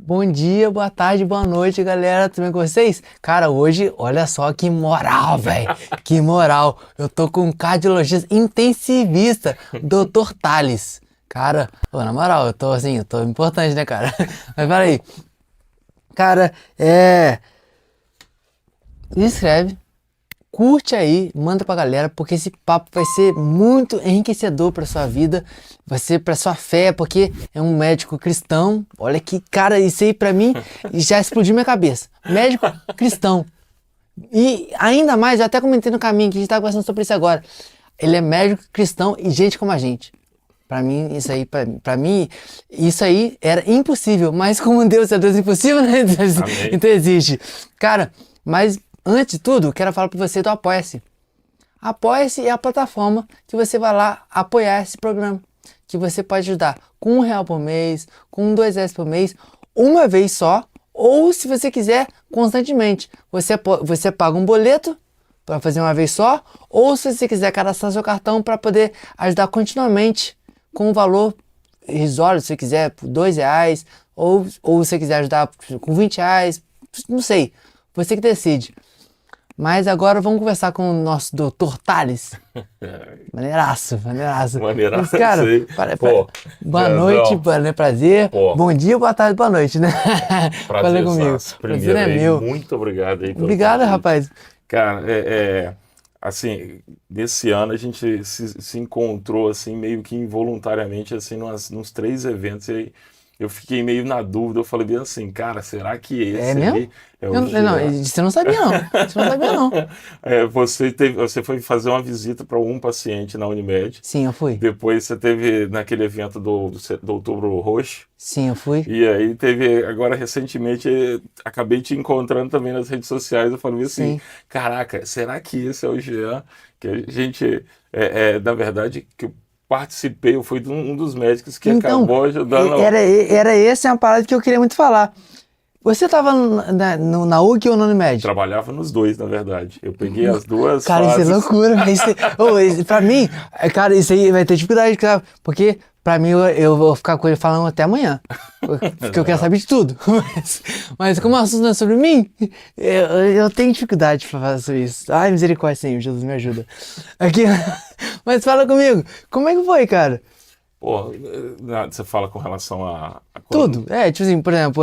Bom dia, boa tarde, boa noite, galera. Tudo bem com vocês? Cara, hoje, olha só que moral, velho. Que moral. Eu tô com um cardiologista intensivista, Dr. Thales. Cara, pô, na moral, eu tô importante, né, cara? Mas peraí. Cara, me inscreve, curte aí, manda pra galera, porque esse papo vai ser muito enriquecedor pra sua vida, vai ser pra sua fé, porque é um médico cristão. Olha que, cara, isso aí pra mim já explodiu minha cabeça. Médico cristão. E ainda mais, eu até comentei no caminho que a gente tava conversando sobre isso agora. Ele é médico cristão e gente como a gente. Pra mim, isso aí era impossível, mas como Deus é Deus impossível, né? Então existe. Cara, mas antes de tudo, quero falar pra você do Apoia-se. Apoia-se é a plataforma que você vai lá apoiar esse programa. Que você pode ajudar com R$ 1 por mês, com R$ 2 por mês, uma vez só, ou se você quiser, constantemente. Você paga um boleto para fazer uma vez só, ou se você quiser cadastrar seu cartão para poder ajudar continuamente com um valor irrisório, se você quiser por R$ 2, ou se você quiser ajudar com R$ 20, não sei, você que decide. Mas agora vamos conversar com o nosso Dr. Thales. Maneiraço. Maneiraço. Mas, cara, boa noite, prazer. Pô. Bom dia, boa tarde, boa noite, né? Falei comigo. Prazer é meu. Muito obrigado aí pelo Obrigado, convite. rapaz. Cara, assim, nesse ano a gente se encontrou, assim, meio que involuntariamente, assim, nos 3 eventos, e aí eu fiquei meio na dúvida, eu falei bem assim, cara, será que esse mesmo? é o Não, você não sabia não, Você foi fazer uma visita para um paciente na Unimed. Sim, eu fui. Depois você teve naquele evento do Outubro Roxo. Sim, eu fui. E aí teve, agora recentemente, acabei te encontrando também nas redes sociais, eu falei assim, caraca, será que esse é o Jean? Que a gente, na verdade, que eu participei, eu fui um dos médicos que acabou ajudando. Era essa uma parada que eu queria muito falar. Você tava na UG ou na Unimed? Trabalhava nos dois, na verdade. Eu peguei as duas cara, fases. Isso é loucura. Pra mim, cara, isso aí vai ter dificuldade, porque pra mim eu vou ficar com ele falando até amanhã. Porque eu quero saber de tudo. Mas como o assunto não é sobre mim, eu tenho dificuldade pra fazer isso. Ai, misericórdia, Senhor, Jesus me ajuda. Aqui, mas fala comigo, como é que foi, cara? Pô, você fala com relação a tudo. Tipo assim, por exemplo,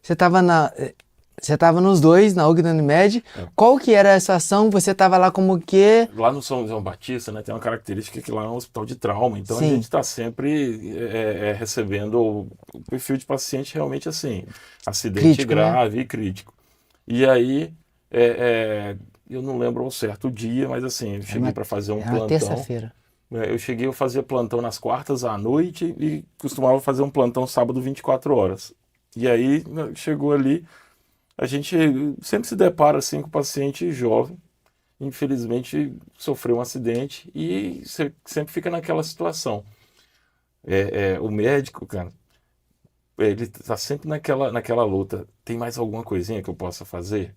você tava nos dois, na UG e na Unimed. Qual que era a situação? Você tava lá como que... Lá no São João Batista, né, tem uma característica que lá é um hospital de trauma, então Sim. A gente está sempre recebendo o perfil de paciente realmente assim, acidente crítico, grave, né? E crítico. E aí, eu não lembro ao certo o dia, mas assim, eu cheguei para fazer um plantão. Terça-feira. Eu fazia plantão nas quartas à noite e costumava fazer um plantão sábado 24 horas. E aí, chegou ali, a gente sempre se depara assim com o paciente jovem, infelizmente sofreu um acidente e sempre fica naquela situação. O médico, cara, ele está sempre naquela luta. Tem mais alguma coisinha que eu possa fazer?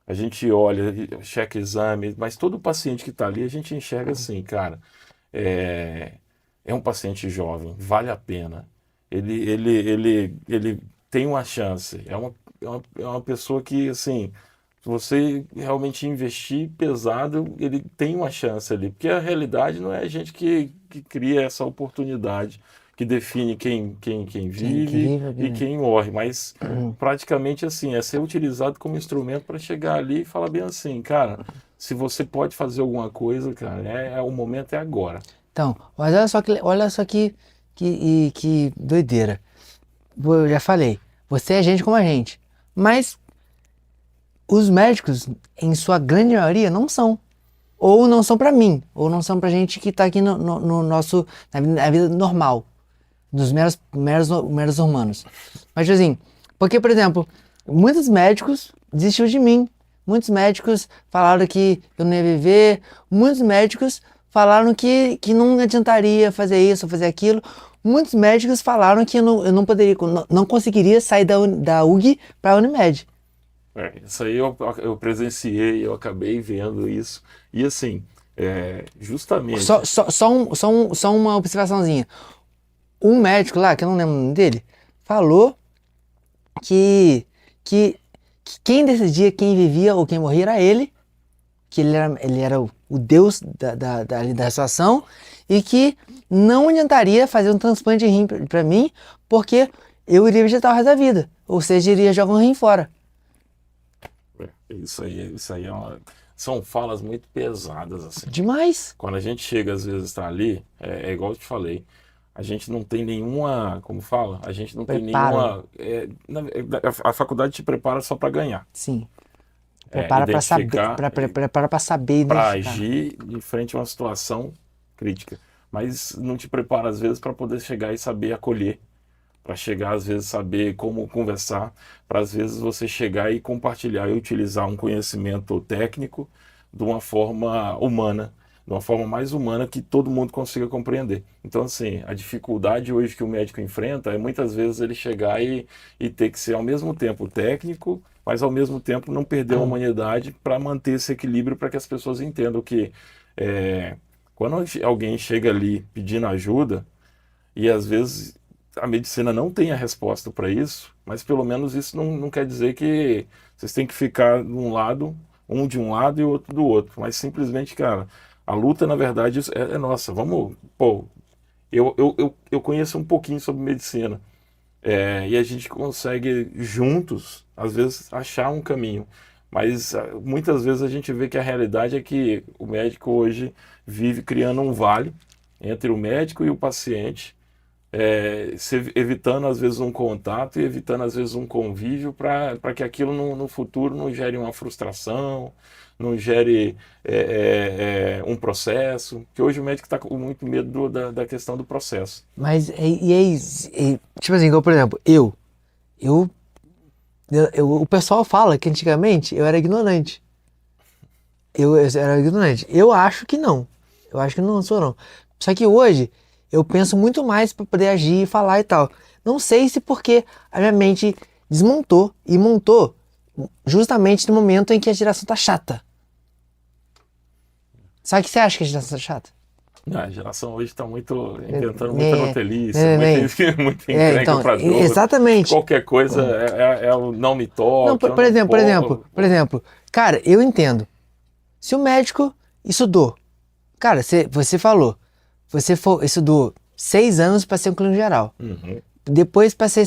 A gente olha, checa exame, mas todo paciente que está ali a gente enxerga assim, cara... É um paciente jovem, vale a pena. Ele tem uma chance. É uma pessoa que, assim, se você realmente investir pesado, ele tem uma chance ali. Porque a realidade não é a gente que cria essa oportunidade, que define quem vive e quem morre. Mas praticamente assim, é ser utilizado como instrumento para chegar ali e falar bem assim, cara... Se você pode fazer alguma coisa, cara, o momento é agora. Então, olha só que doideira. Eu já falei, você é gente como a gente. Mas os médicos, em sua grande maioria, não são. Ou não são pra mim, ou não são pra gente que tá aqui na vida normal. Dos meros humanos. Mas assim, porque, por exemplo, muitos médicos desistiu de mim. Muitos médicos falaram que eu não ia viver. Muitos médicos falaram que não adiantaria fazer isso ou fazer aquilo. Muitos médicos falaram que eu não poderia, não conseguiria sair da UG para a Unimed. Isso aí eu presenciei, eu acabei vendo isso. E assim, justamente... Só uma observaçãozinha. Um médico lá, que eu não lembro o nome dele, falou que quem decidia quem vivia ou quem morria era ele, que ele era o Deus da situação, e que não adiantaria fazer um transplante de rim pra mim, porque eu iria vegetar o resto da vida, ou seja, iria jogar um rim fora. Isso aí são falas muito pesadas, assim. Demais! Quando a gente chega, às vezes, está ali, é igual eu te falei, a gente não tem nenhuma, como fala? A gente não tem Preparo. nenhuma. A faculdade te prepara só para ganhar. Sim. Prepara pra saber, Identificar, prepara pra saber para identificar. agir em frente a uma situação crítica. Mas não te prepara, às vezes, para poder chegar e saber acolher. Para chegar, às vezes, saber como conversar. Para, às vezes, você chegar e compartilhar e utilizar um conhecimento técnico de uma forma humana, de uma forma mais humana que todo mundo consiga compreender. Então, assim, a dificuldade hoje que o médico enfrenta é muitas vezes ele chegar e ter que ser ao mesmo tempo técnico, mas ao mesmo tempo não perder a humanidade para manter esse equilíbrio para que as pessoas entendam que quando alguém chega ali pedindo ajuda, e às vezes a medicina não tem a resposta para isso, mas pelo menos isso não quer dizer que vocês têm que ficar um de um lado e o outro do outro, mas simplesmente, cara, a luta, na verdade, é nossa. Vamos, pô, eu conheço um pouquinho sobre medicina, e a gente consegue juntos, às vezes, achar um caminho. Mas muitas vezes a gente vê que a realidade é que o médico hoje vive criando um vale entre o médico e o paciente, evitando às vezes um contato e evitando às vezes um convívio para que aquilo no futuro não gere uma frustração, não gere um processo, que hoje o médico está com muito medo da questão do processo. Mas, tipo assim, igual, por exemplo, o pessoal fala que antigamente eu era ignorante. Eu era ignorante. Eu acho que não. Eu acho que não sou, não. Só que hoje eu penso muito mais para poder agir e falar e tal. Não sei se porque a minha mente desmontou e montou justamente no momento em que a geração tá chata. Sabe o que você acha que a geração tá chata? A geração hoje está muito inventando Né, muita notelice, né. muita encrenca Então, para dor. exatamente. Qualquer coisa é o não me Não, toque. por exemplo, cara, eu entendo. Se o médico estudou, cara, você falou, estudou 6 anos para ser um clínico geral. Uhum. Depois para se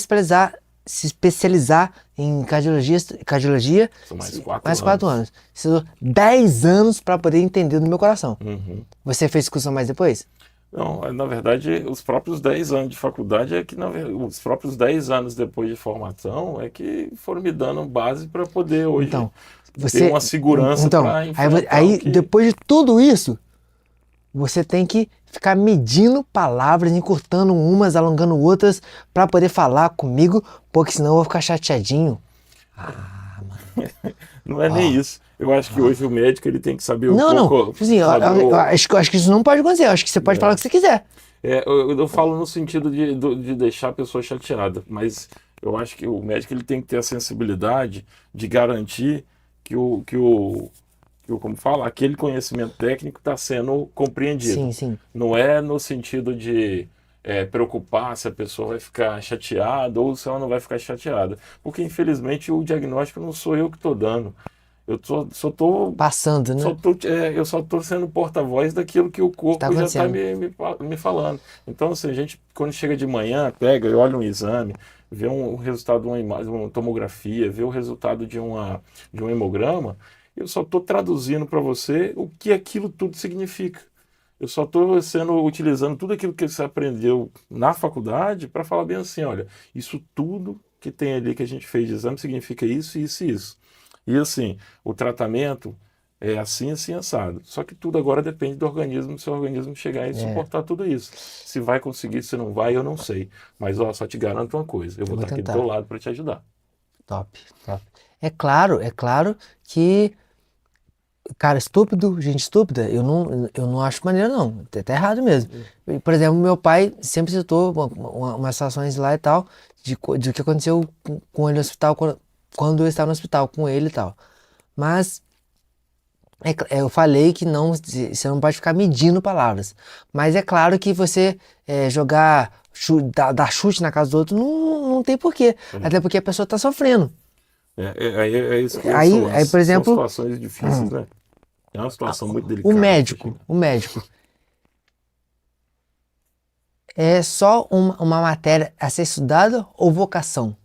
especializar em cardiologia, São mais mais 4 4 anos. anos. Você estudou 10 anos para poder entender do meu coração. Uhum. Você fez curso mais depois? Não, na verdade, os próprios 10 anos de faculdade os próprios 10 anos depois de formação é que foram me dando base para poder hoje Então, ter uma segurança para enfrentar aí depois de tudo isso, você tem que ficar medindo palavras, encurtando umas, alongando outras, para poder falar comigo, porque senão eu vou ficar chateadinho. Não é nem isso. Eu acho que hoje o médico ele tem que saber Não. pouco. Assim, eu acho que isso não pode acontecer. Eu acho que você pode falar o que você quiser. Eu falo no sentido de deixar a pessoa chateada, mas eu acho que o médico ele tem que ter a sensibilidade de garantir como fala, aquele conhecimento técnico está sendo compreendido. Sim, sim. Não é no sentido de preocupar se a pessoa vai ficar chateada ou se ela não vai ficar chateada. Porque, infelizmente, o diagnóstico não sou eu que estou dando. Eu só estou Passando, né? eu só estou sendo porta-voz daquilo que o corpo já está acontecendo. me falando. Então, assim, a gente, quando chega de manhã, pega e olha um exame, vê um resultado de uma imagem, uma tomografia, vê o resultado de um hemograma, eu só estou traduzindo para você o que aquilo tudo significa. Eu só estou utilizando tudo aquilo que você aprendeu na faculdade para falar bem assim, olha, isso tudo que tem ali que a gente fez de exame significa isso, isso e isso. E assim, o tratamento é assim, assim, assado. Só que tudo agora depende do organismo, do seu organismo chegar e suportar tudo isso. Se vai conseguir, se não vai, eu não sei. Mas ó, só te garanto uma coisa, eu vou estar aqui do teu lado para te ajudar. Top. É claro que, cara, gente estúpida, eu não acho maneiro, não. Tá errado mesmo. Por exemplo, meu pai sempre citou umas situações lá e tal, de que aconteceu com ele no hospital, quando eu estava no hospital com ele e tal. Mas Eu falei que não, você não pode ficar medindo palavras. Mas é claro que você jogar, dar chute na casa do outro, não tem porquê. Até porque a pessoa tá sofrendo. É isso que esse é o Aí, lance. por São exemplo, situações difíceis, né? É uma situação muito o delicada que você médico, chega. o médico, é só uma matéria a ser estudada ou vocação?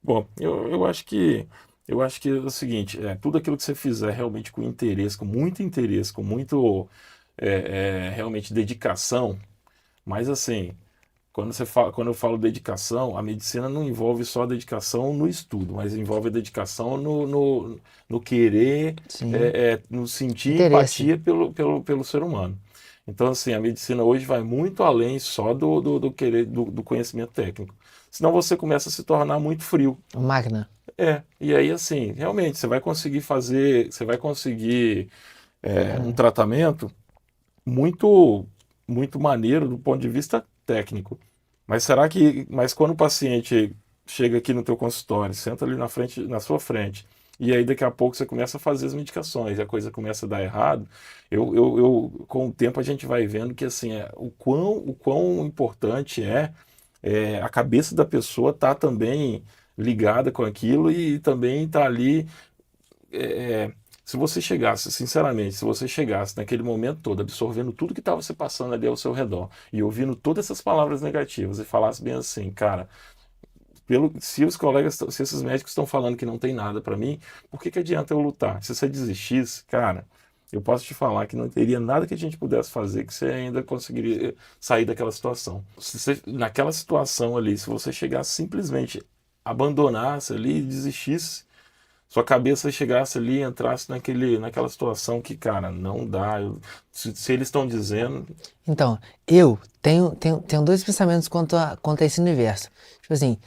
Bom, eu acho que é o seguinte, tudo aquilo que você fizer realmente com interesse, com muito realmente dedicação, mas assim, quando eu falo dedicação, a medicina não envolve só a dedicação no estudo, mas envolve a dedicação no querer, Sim. no sentir Interesse. empatia pelo ser humano. Então, assim, a medicina hoje vai muito além só do querer, do conhecimento técnico. Senão você começa a se tornar muito frio. Máquina. E aí, assim, realmente, você vai conseguir um tratamento muito, muito maneiro do ponto de vista técnico. Mas quando o paciente chega aqui no teu consultório, senta ali na sua frente, e aí daqui a pouco você começa a fazer as medicações, e a coisa começa a dar errado, com o tempo a gente vai vendo que assim, o quão importante a cabeça da pessoa tá também ligada com aquilo e também tá ali. Se você chegasse, sinceramente, se você chegasse naquele momento todo, absorvendo tudo que estava se passando ali ao seu redor e ouvindo todas essas palavras negativas e falasse bem assim, cara, se esses médicos estão falando que não tem nada para mim, por que que adianta eu lutar? Se você desistisse, cara, eu posso te falar que não teria nada que a gente pudesse fazer que você ainda conseguiria sair daquela situação. Naquela situação ali, se você chegasse simplesmente abandonasse ali e desistisse, sua cabeça chegasse ali e entrasse naquela situação que, cara, não dá. Se eles estão dizendo. Então, eu tenho dois pensamentos quanto a esse universo. Tipo assim,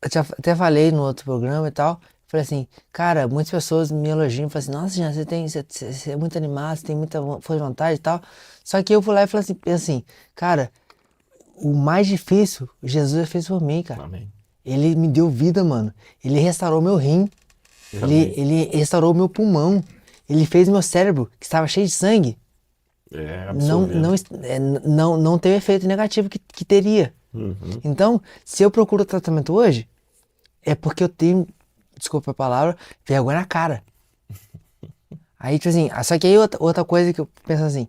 eu até falei no outro programa e tal. Falei assim, cara, muitas pessoas me elogiam, falam assim, nossa, Jean, você é muito animado, você tem muita força de vontade e tal. Só que eu vou lá e falo assim, penso assim, cara, o mais difícil, Jesus já fez por mim, cara. Amém. Ele me deu vida, mano. Ele restaurou meu rim. Ele, Amém. ele restaurou meu pulmão. Ele fez meu cérebro, que estava cheio de sangue, não, Absorvendo. não ter o efeito negativo que teria. Uhum. Então, se eu procuro tratamento hoje, é porque eu tenho, desculpa a palavra, vergonha na cara. Aí, tipo assim, só que aí outra coisa que eu penso assim,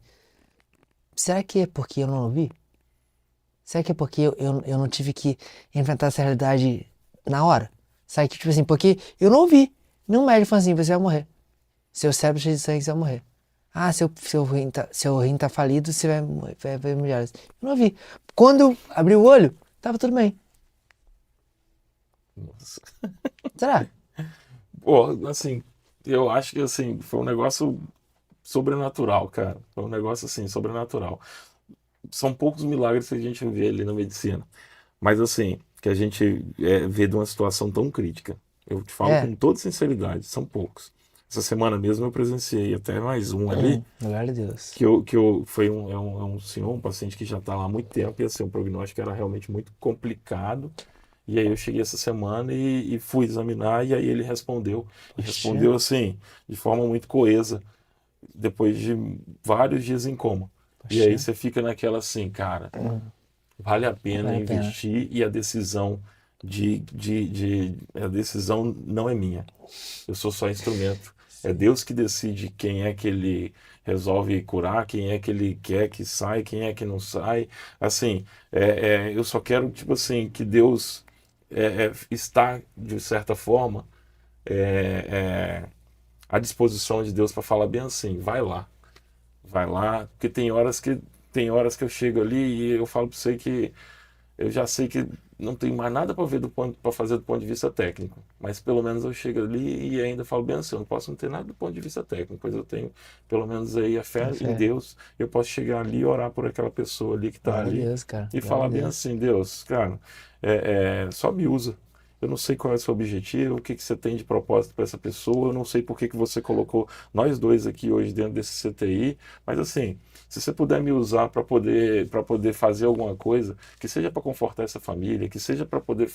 será que é porque eu não ouvi? Será que é porque eu não tive que enfrentar essa realidade na hora? Sabe que, tipo assim, porque eu não ouvi. Nenhum médico falou assim, você vai morrer. Seu cérebro cheio de sangue, você vai morrer. Ah, seu rim tá falido, você vai melhorar. Eu não ouvi. Quando eu abri o olho, tava tudo bem. Nossa. Será? Pô, assim, eu acho que assim, foi um negócio sobrenatural, cara. Foi um negócio assim, sobrenatural. São poucos milagres que a gente vê ali na medicina. Mas assim, que a gente vê de uma situação tão crítica. Eu te falo É. com toda sinceridade, são poucos. Essa semana mesmo eu presenciei até mais um ali, Glória a Deus. foi um senhor, um paciente que já está lá há muito tempo, e assim, o prognóstico era realmente muito complicado. E aí eu cheguei essa semana e fui examinar, e aí ele respondeu. E Poxa, respondeu assim, de forma muito coesa, depois de vários dias em coma. E aí poxa. você fica naquela assim, cara, vale a pena Vale a pena. investir e a decisão não é minha. Eu sou só instrumento. É Deus que decide quem é que ele resolve curar, quem é que ele quer que sai, quem é que não sai. Assim, eu só quero, tipo assim, que Deus está, de certa forma, é, é, à disposição de Deus para falar bem assim, vai lá, porque tem horas que eu chego ali e eu falo para você que eu já sei que não tem mais nada para ver para fazer do ponto de vista técnico, mas pelo menos eu chego ali e ainda falo bem assim, eu não posso não ter nada do ponto de vista técnico, pois eu tenho pelo menos aí a É fé em fé. Deus, eu posso chegar ali e orar por aquela pessoa ali que está Glória a ali Deus, cara. e Glória a falar bem Deus. assim, Deus, cara, só me usa. eu não sei qual é o seu objetivo, o que que você tem de propósito para essa pessoa, eu não sei por que que você colocou nós dois aqui hoje dentro desse CTI, mas assim, se você puder me usar para poder fazer alguma coisa, que seja para confortar essa família, que seja para poder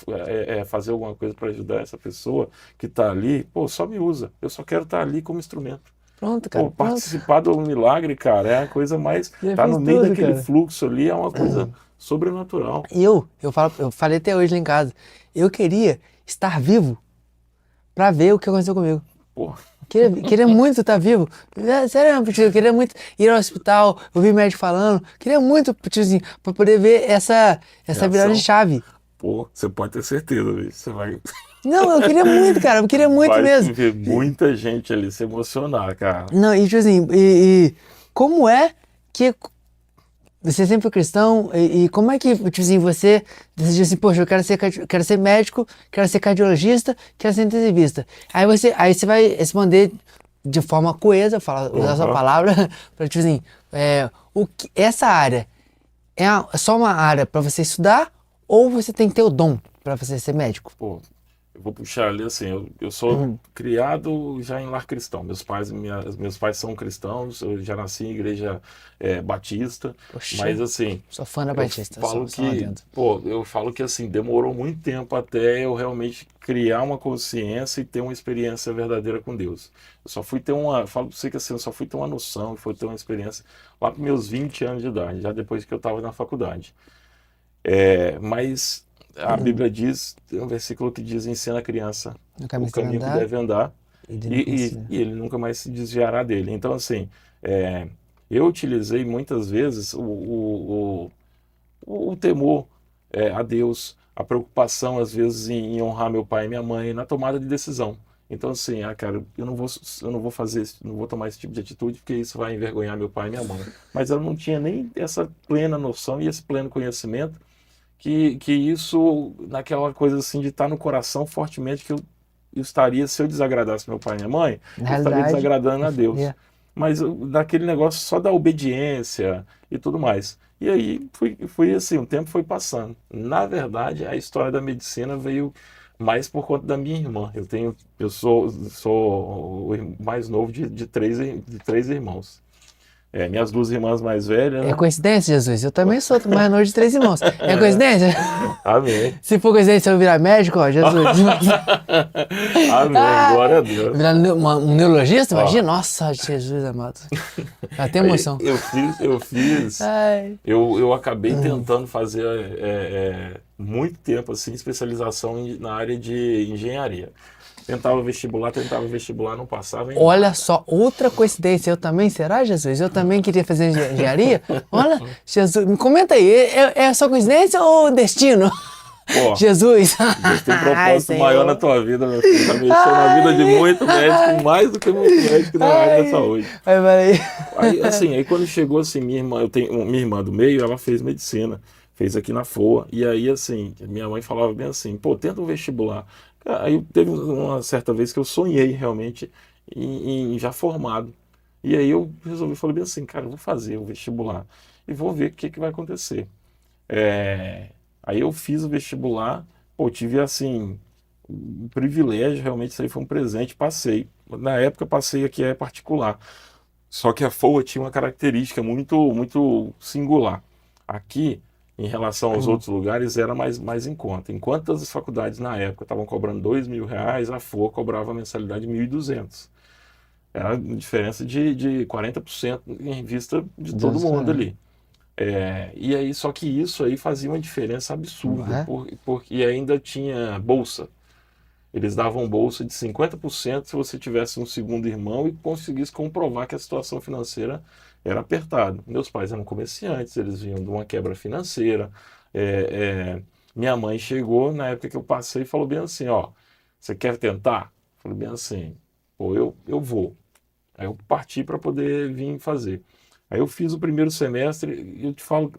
fazer alguma coisa para ajudar essa pessoa que está ali, pô, só me usa. Eu só quero estar ali como instrumento. Pronto, cara, Pô, pronto. participar do milagre, cara, é a coisa mais. Já Tá fiz no meio tudo, daquele cara. fluxo ali, é uma coisa sobrenatural. E eu falei até hoje lá em casa, eu queria estar vivo pra ver o que aconteceu comigo. Pô, Queria muito estar vivo. Sério, tio, eu queria muito ir ao hospital, ouvir médico falando. Queria muito, tiozinho, pra poder ver essa virada de reação. chave. Pô, você pode ter certeza, bicho. Você vai, Não, eu queria muito, cara, eu queria muito vai mesmo. ver muita gente ali se emocionar, cara. Não, e tiozinho, e como é que você sempre foi cristão e como é que, tiozinho, você decidiu assim, poxa, eu quero ser médico, quero ser cardiologista, quero ser intensivista. Aí você vai responder de forma coesa, usar a sua Uhum. palavra, para tiozinho, essa área só uma área para você estudar ou você tem que ter o dom para você ser médico? Pô, eu vou puxar ali assim, eu sou criado já em lar cristão. Meus pais são cristãos, eu já nasci em igreja batista, Poxa, mas assim, sou fã da eu Batista, falo só lá que, dentro. pô, eu falo que assim, demorou muito tempo até eu realmente criar uma consciência e ter uma experiência verdadeira com Deus. Eu só fui ter falo pra você que assim, eu só fui ter uma noção e fui ter uma experiência lá para meus 20 anos de idade, já depois que eu estava na faculdade. Mas a Bíblia diz, tem um versículo que diz, ensina a criança No o caminho que caminho que andar deve andar e de não conhecer. e ele nunca mais se desviará dele. Então, assim, eu utilizei muitas vezes o temor a Deus, a preocupação, às vezes, em honrar meu pai e minha mãe na tomada de decisão. Então, assim, cara, eu não vou fazer, não vou tomar esse tipo de atitude porque isso vai envergonhar meu pai e minha mãe. Mas eu não tinha nem essa plena noção e esse pleno conhecimento que isso, naquela coisa assim de estar no coração fortemente que eu estaria, se eu desagradasse meu pai e minha mãe, Na eu estaria realidade, desagradando a Deus. é. Mas daquele negócio só da obediência e tudo mais. E aí fui assim, o tempo foi passando. Na verdade, a história da medicina veio mais por conta da minha irmã. Eu sou o mais novo de três irmãos. Minhas duas irmãs mais velhas, É né? coincidência, Jesus? Eu também sou mais novo de 3 irmãos. É coincidência? Amém. Se for coincidência eu virar médico, ó, Jesus. Amém, Ah, glória a Deus. virar um neurologista? Ó, Imagina, nossa, Jesus amado. Dá até aí emoção. eu eu acabei Hum. tentando fazer muito tempo assim, especialização na área de engenharia. Tentava vestibular, não passava em Olha nada. só, outra coincidência. Eu também, será, Jesus? Eu também queria fazer engenharia? Olha, Jesus, me comenta aí, é só coincidência ou destino? Pô, Jesus. Deus tem Ai, propósito maior na Senhor. tua vida, meu filho. Tá mexendo na vida de muito médico, mais do que muito médico na área da saúde. Ai, peraí. Aí, assim, aí quando chegou assim, minha irmã, eu tenho minha irmã do meio, ela fez medicina, fez aqui na FOA, e aí, assim, minha mãe falava bem assim, pô, tenta um vestibular. Aí teve uma certa vez que eu sonhei realmente em já formado. E aí eu resolvi, falei bem assim, cara, eu vou fazer o vestibular e vou ver o que que vai acontecer. Aí eu fiz o vestibular, pô, tive assim, um privilégio, realmente isso aí foi um presente, passei. Na época passei aqui particular. Só que a FOA tinha uma característica muito singular. Aqui, em relação aos outros lugares, era mais em conta. Enquanto as faculdades na época estavam cobrando R$ 2.000, a FOA cobrava a mensalidade de 1.200. Era uma diferença de 40% em vista de todo Deus, mundo cara. ali. E aí, só que isso aí fazia uma diferença Não absurda, é? porque ainda tinha bolsa. Eles davam bolsa de 50% se você tivesse um segundo irmão e conseguisse comprovar que a situação financeira era apertada. Meus pais eram comerciantes, eles vinham de uma quebra financeira. É, minha mãe chegou na época que eu passei e falou bem assim, ó, você quer tentar? Eu falei bem assim, pô, eu vou. Aí eu parti para poder vir fazer. Aí eu fiz o primeiro semestre e eu te falo,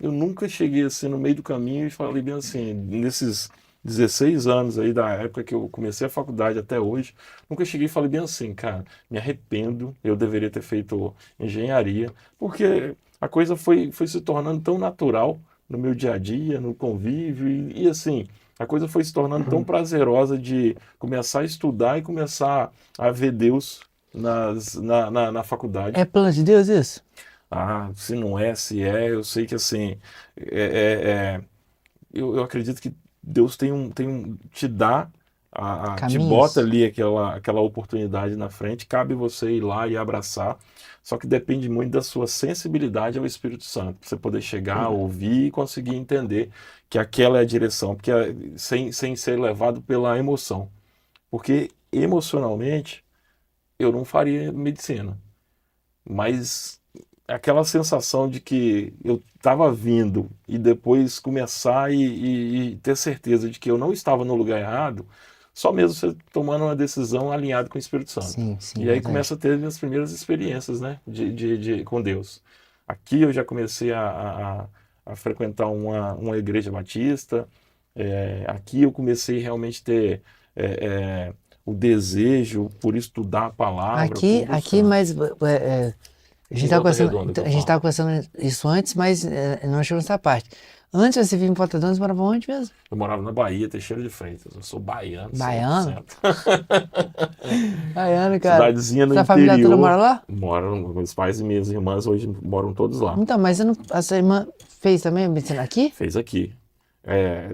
eu nunca cheguei assim no meio do caminho e falei bem assim, nesses 16 anos aí da época que eu comecei a faculdade até hoje, nunca cheguei e falei bem assim, cara, me arrependo, eu deveria ter feito engenharia, porque a coisa foi se tornando tão natural no meu dia a dia, no convívio, e assim, A coisa foi se tornando tão prazerosa de começar a estudar e começar a ver Deus na faculdade. É plano de Deus isso? Ah, se não é, se é, eu sei que assim, é, eu acredito que Deus te dá, te bota Caminhos? ali aquela oportunidade na frente, cabe você ir lá e abraçar, só que depende muito da sua sensibilidade ao Espírito Santo, para você poder chegar, ouvir e conseguir entender que aquela é a direção, porque sem ser levado pela emoção, porque emocionalmente eu não faria medicina, mas aquela sensação de que eu estava vindo e depois começar e ter certeza de que eu não estava no lugar errado, só mesmo você tomando uma decisão alinhada com o Espírito Santo. Sim, sim, E aí começa verdade. a ter as minhas primeiras experiências, né, com Deus. Aqui eu já comecei a frequentar uma igreja batista, aqui eu comecei realmente a ter o desejo por estudar a palavra, por Aqui, buscar. mas a gente Em estava Volta conversando, Redonda que eu a gente falo. tava conversando isso antes, mas não chegou nessa parte. Antes você vir em Volta Redonda, você morava onde mesmo? Eu morava na Bahia, Teixeira de Freitas. Eu sou baiano, Baiano? 100%. Baiano, cara. Cidadezinha no Sua família toda mora interior. lá? Meus pais e minhas irmãs hoje moram todos lá. Então, mas você não, a sua irmã fez também a medicina aqui? Fez aqui.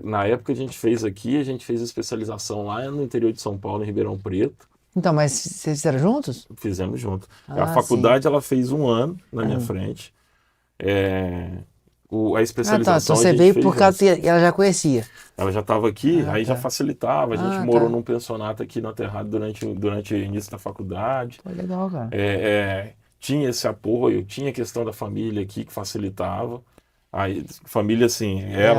Na época a gente fez aqui, a gente fez especialização lá no interior de São Paulo, em Ribeirão Preto. Então, mas vocês fizeram juntos? Fizemos junto. A Ah, sim. faculdade ela fez um ano na minha Ah, frente. É, a tá. Então especialização a você gente veio fez por causa juntos. que ela já conhecia. Ela já estava aqui, Ah, aí já tá. facilitava. A gente Ah, morou tá. num pensionato aqui no Aterrado durante o início da faculdade. Pô, legal, cara. Tinha esse apoio, tinha a questão da família aqui que facilitava. Aí, família, assim, É,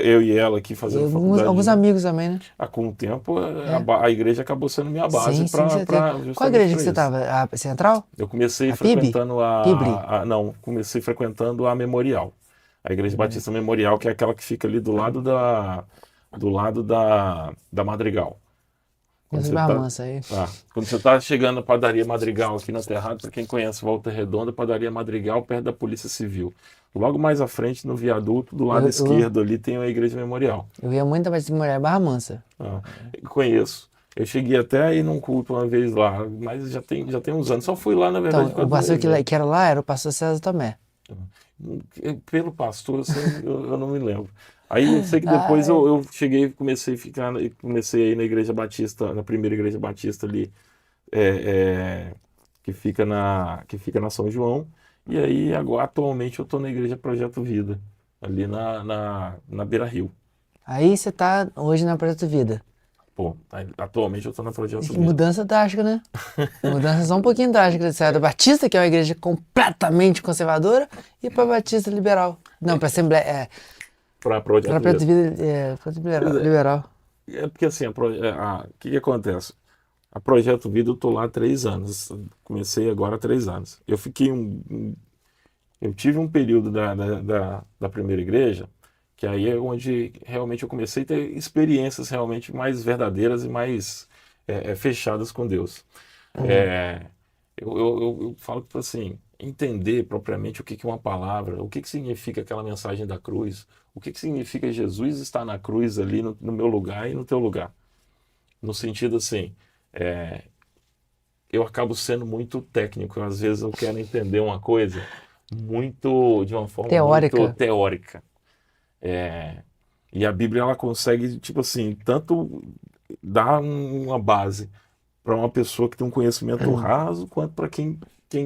eu e ela aqui e fazendo faculdade alguns junto. amigos também, né? Com o tempo, É. a igreja acabou sendo minha base Sim, sim, com certeza. Qual justamente igreja que para você isso. tava? A Central? Eu comecei A PIB? frequentando PIBRI? não, comecei frequentando a Memorial. A Igreja Batista Memorial, que é aquela que fica ali do lado da Madrigal. Quando Conheço você Barra tá, Mansa aí. quando você tá chegando na padaria Madrigal aqui na Terrado, para quem conhece Volta Redonda, padaria Madrigal perto da Polícia Civil. Logo mais à frente, no viaduto, do lado Eu, eu, esquerdo ali tem a Igreja Memorial. eu ia muito pra mulher Barra Mansa. Ah, eu conheço. Eu cheguei até a ir num culto uma vez lá, mas já tem uns anos. Só fui lá, na verdade, por Então, o causa do pastor evento. que era lá era o pastor César Tomé. Pelo pastor, assim, eu não me lembro. Aí eu sei que depois Ai, eu cheguei, comecei a ir na Igreja Batista, na primeira Igreja Batista ali, é, é, que fica na São João. E aí agora atualmente eu estou na Igreja Projeto Vida, ali na Beira Rio. aí você tá hoje na Projeto Vida. Pô, atualmente eu estou na Projeto Que Vida. mudança drástica, né? Mudança só um pouquinho drástica. Você saiu da Batista, que é uma igreja completamente conservadora, e para Batista Liberal. Não, para Assembleia. Para Para Projeto Projeto Vida. Vida Projeto Pois é, Liberal. porque assim, o que acontece? A Projeto Vida eu tô lá há 3 anos. Comecei agora há 3 anos. Eu tive um período da primeira igreja, que aí é onde realmente eu comecei a ter experiências realmente mais verdadeiras e mais fechadas com Deus. É, eu falo que assim, entender propriamente o que é uma palavra, o que significa aquela mensagem da cruz, o que significa Jesus estar na cruz ali no meu lugar e no teu lugar. No sentido assim, eu acabo sendo muito técnico. Às vezes eu quero entender uma coisa de uma forma muito Teórica. teórica. E a Bíblia ela consegue, tipo assim, tanto dar uma base para uma pessoa que tem um conhecimento raso, quanto para quem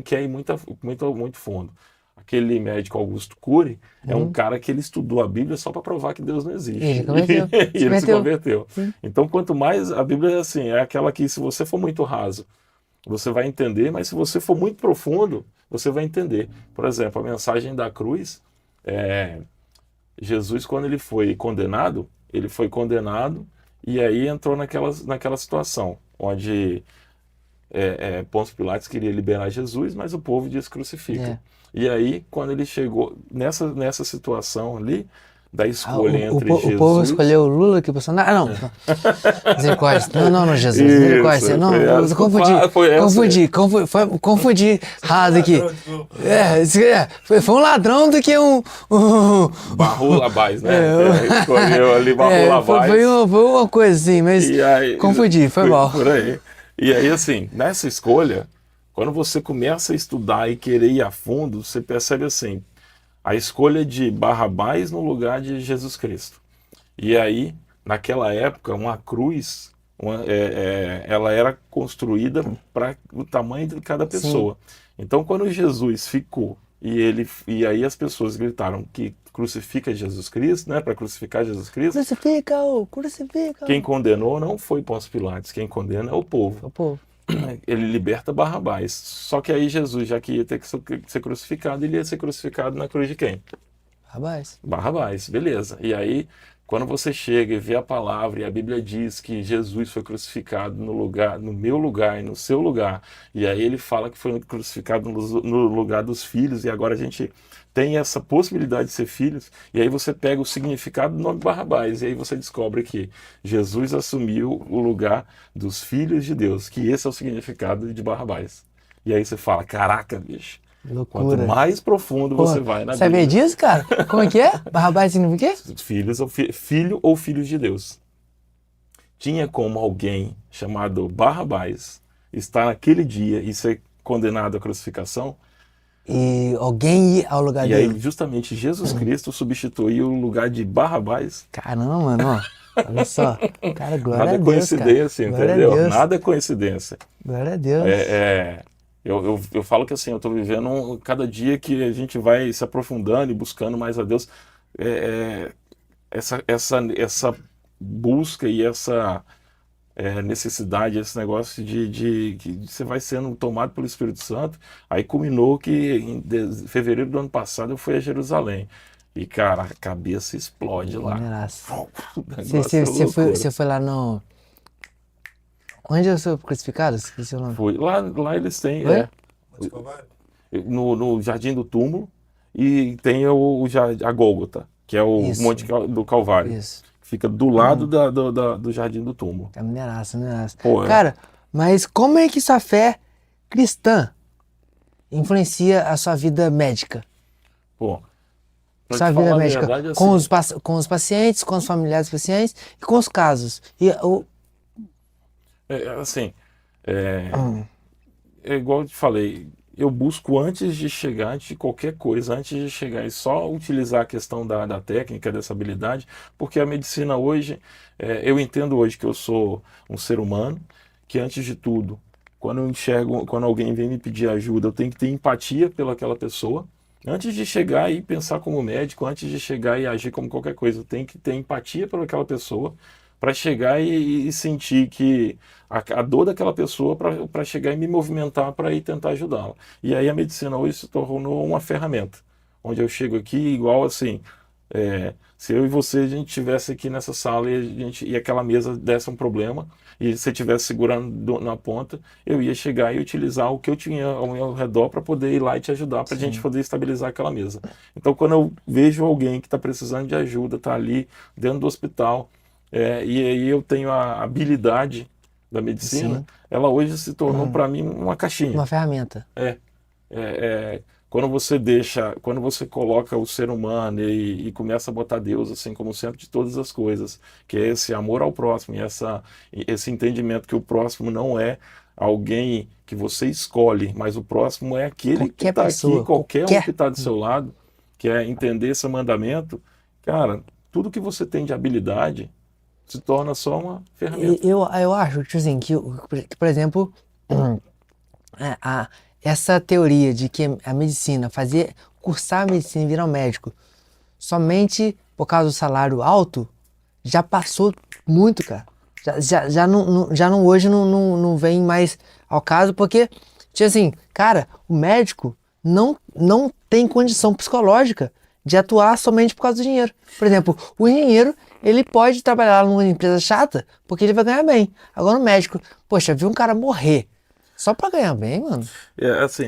quer ir muito fundo. Aquele médico Augusto Cury é um cara que ele estudou a Bíblia só para provar que Deus não existe. Ele converteu. E ele se converteu. Sim. Então, quanto mais a Bíblia assim, é aquela que se você for muito raso, você vai entender, mas se você for muito profundo, você vai entender. Por exemplo, a mensagem da cruz, Jesus, quando ele foi condenado e aí entrou naquela situação, onde Pôncio Pilatos queria liberar Jesus, mas o povo disse crucifica. É. E aí, quando ele chegou nessa situação ali, da escolha entre o Jesus... povo escolheu o Lula que o Bolsonaro... Ah, não. Misericórdia. Não, Jesus. Isso, Misericórdia. Não, eu confundi errado aqui. Foi um ladrão do que um... Barro Labás, né? Escolheu ali Barro Labás. Foi uma coisa assim, mas aí, confundi, foi mal. Por aí. E aí, assim, nessa escolha, quando você começa a estudar e querer ir a fundo, você percebe assim, a escolha de Barrabás no lugar de Jesus Cristo. E aí, naquela época, uma cruz, ela era construída para o tamanho de cada pessoa. Sim. Então, quando Jesus ficou e aí as pessoas gritaram que crucifica Jesus Cristo, né, para crucificar Jesus Cristo. Crucifica-o. Quem condenou não foi Pôncio Pilatos, quem condena é o povo. O povo. Ele liberta Barrabás. Só que aí Jesus, já que ia ter que ser crucificado, ele ia ser crucificado na cruz de quem? Barrabás, beleza. E aí, quando você chega e vê a palavra e a Bíblia diz que Jesus foi crucificado no meu lugar e no seu lugar, e aí ele fala que foi crucificado no lugar dos filhos, e agora a gente tem essa possibilidade de ser filhos, e aí você pega o significado do nome Barrabás, e aí você descobre que Jesus assumiu o lugar dos filhos de Deus, que esse é o significado de Barrabás. E aí você fala, caraca, bicho, loucura. Quanto mais profundo você vai na Bíblia... Sabia disso, cara? Como é que é? Barrabás significa o quê? Filho ou filhos de Deus. Tinha como alguém chamado Barrabás estar naquele dia e ser condenado à crucificação... E alguém ir ao lugar dele. E aí, justamente, Jesus Cristo substituiu o lugar de Barrabás. Caramba, mano, ó. Olha só. Cara, glória Nada a Deus, coincidência, cara. Entendeu? Nada coincidência. Glória a Deus. Eu falo que assim, eu estou vivendo cada dia que a gente vai se aprofundando e buscando mais a Deus. Essa busca e essa... necessidade, esse negócio de você vai sendo tomado pelo Espírito Santo. Aí culminou que em fevereiro do ano passado eu fui a Jerusalém. E, cara, a cabeça explode lá. Você foi lá no... Onde eu sou crucificado? Esqueci o nome. Fui. Lá eles têm... no Jardim do Túmulo. E tem a Gólgota, que é o Monte do Calvário. Isso. Fica do lado do Jardim do Túmulo. É maneiraça. Cara, mas como é que sua fé cristã influencia a sua vida médica? Sua vida médica, verdade, assim, com os pacientes, com os familiares dos pacientes e com os casos. É igual eu te falei, eu busco antes de qualquer coisa, antes de chegar e só utilizar a questão da técnica, dessa habilidade, porque a medicina hoje, eu entendo hoje que eu sou um ser humano, que antes de tudo, quando alguém vem me pedir ajuda, eu tenho que ter empatia pelaquela pessoa. Antes de chegar e pensar como médico, antes de chegar e agir como qualquer coisa, eu tenho que ter empatia pelaquela pessoa, para chegar e sentir que a dor daquela pessoa, para chegar e me movimentar para ir tentar ajudá-la. E aí a medicina hoje se tornou uma ferramenta, onde eu chego aqui igual assim, se eu e você, a gente estivesse aqui nessa sala e aquela mesa desse um problema, e você estivesse segurando na ponta, eu ia chegar e utilizar o que eu tinha ao meu redor para poder ir lá e te ajudar, para a gente poder estabilizar aquela mesa. Então, quando eu vejo alguém que está precisando de ajuda, está ali dentro do hospital, e aí eu tenho a habilidade da medicina, ela hoje se tornou para mim uma caixinha. Uma ferramenta. Quando você coloca o ser humano e começa a botar Deus assim como centro de todas as coisas, que é esse amor ao próximo, e esse entendimento que o próximo não é alguém que você escolhe, mas o próximo é aquele que está aqui, qualquer um que está do seu lado, que é entender esse mandamento, cara, tudo que você tem de habilidade se torna só uma ferramenta. Eu acho, assim, que por exemplo, essa teoria de que a medicina, cursar a medicina e virar um médico somente por causa do salário alto, já passou muito, cara. Hoje não vem mais ao caso, porque, tipo assim, cara, o médico não tem condição psicológica de atuar somente por causa do dinheiro. Por exemplo, o engenheiro, ele pode trabalhar numa empresa chata porque ele vai ganhar bem. Agora o médico, poxa, viu um cara morrer Só pra ganhar bem, mano. Assim,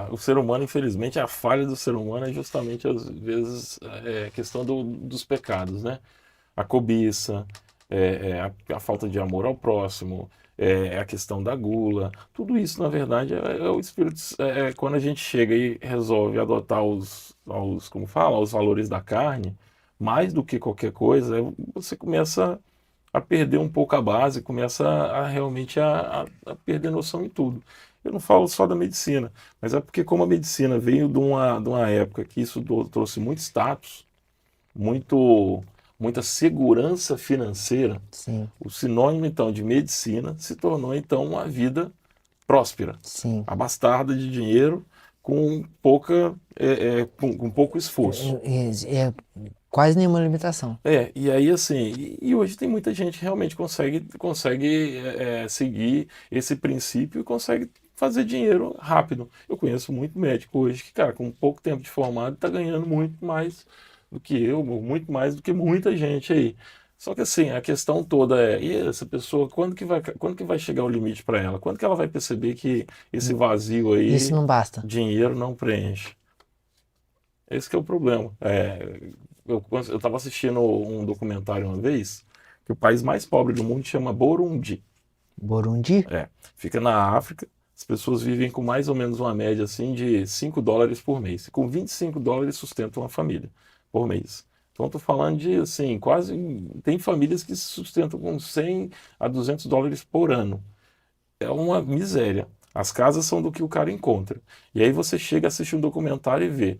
o ser humano, infelizmente, a falha do ser humano é justamente, às vezes, a questão dos pecados, né? A cobiça, a falta de amor ao próximo, a questão da gula. Tudo isso, na verdade, é o espírito. Quando a gente chega e resolve adotar como fala, os valores da carne, mais do que qualquer coisa, você começa a perder um pouco a base, começa realmente a perder noção em tudo. Eu não falo só da medicina, mas é porque como a medicina veio de uma época que isso trouxe muito status, muito, muita segurança financeira, Sim, o sinônimo então de medicina se tornou então uma vida próspera, sim. abastada de dinheiro com pouca, com pouco esforço. É quase nenhuma limitação. E aí assim, e hoje tem muita gente que realmente consegue seguir esse princípio e consegue fazer dinheiro rápido. Eu conheço muito médico hoje que, cara, com pouco tempo de formado, está ganhando muito mais do que eu, muito mais do que muita gente aí. Só que assim, a questão toda e essa pessoa, quando que vai chegar o limite para ela? Quando que ela vai perceber que esse vazio Isso aí, não basta. dinheiro não preenche? Esse que é o problema. Eu estava assistindo um documentário uma vez que o país mais pobre do mundo chama Burundi. Burundi? Fica na África. As pessoas vivem com mais ou menos uma média assim de $5 por mês. E com $25 sustentam uma família por mês. Então estou falando de assim, quase tem famílias que se sustentam com $100 a $200 por ano. É uma miséria. As casas são do que o cara encontra. E aí você chega, assiste um documentário e vê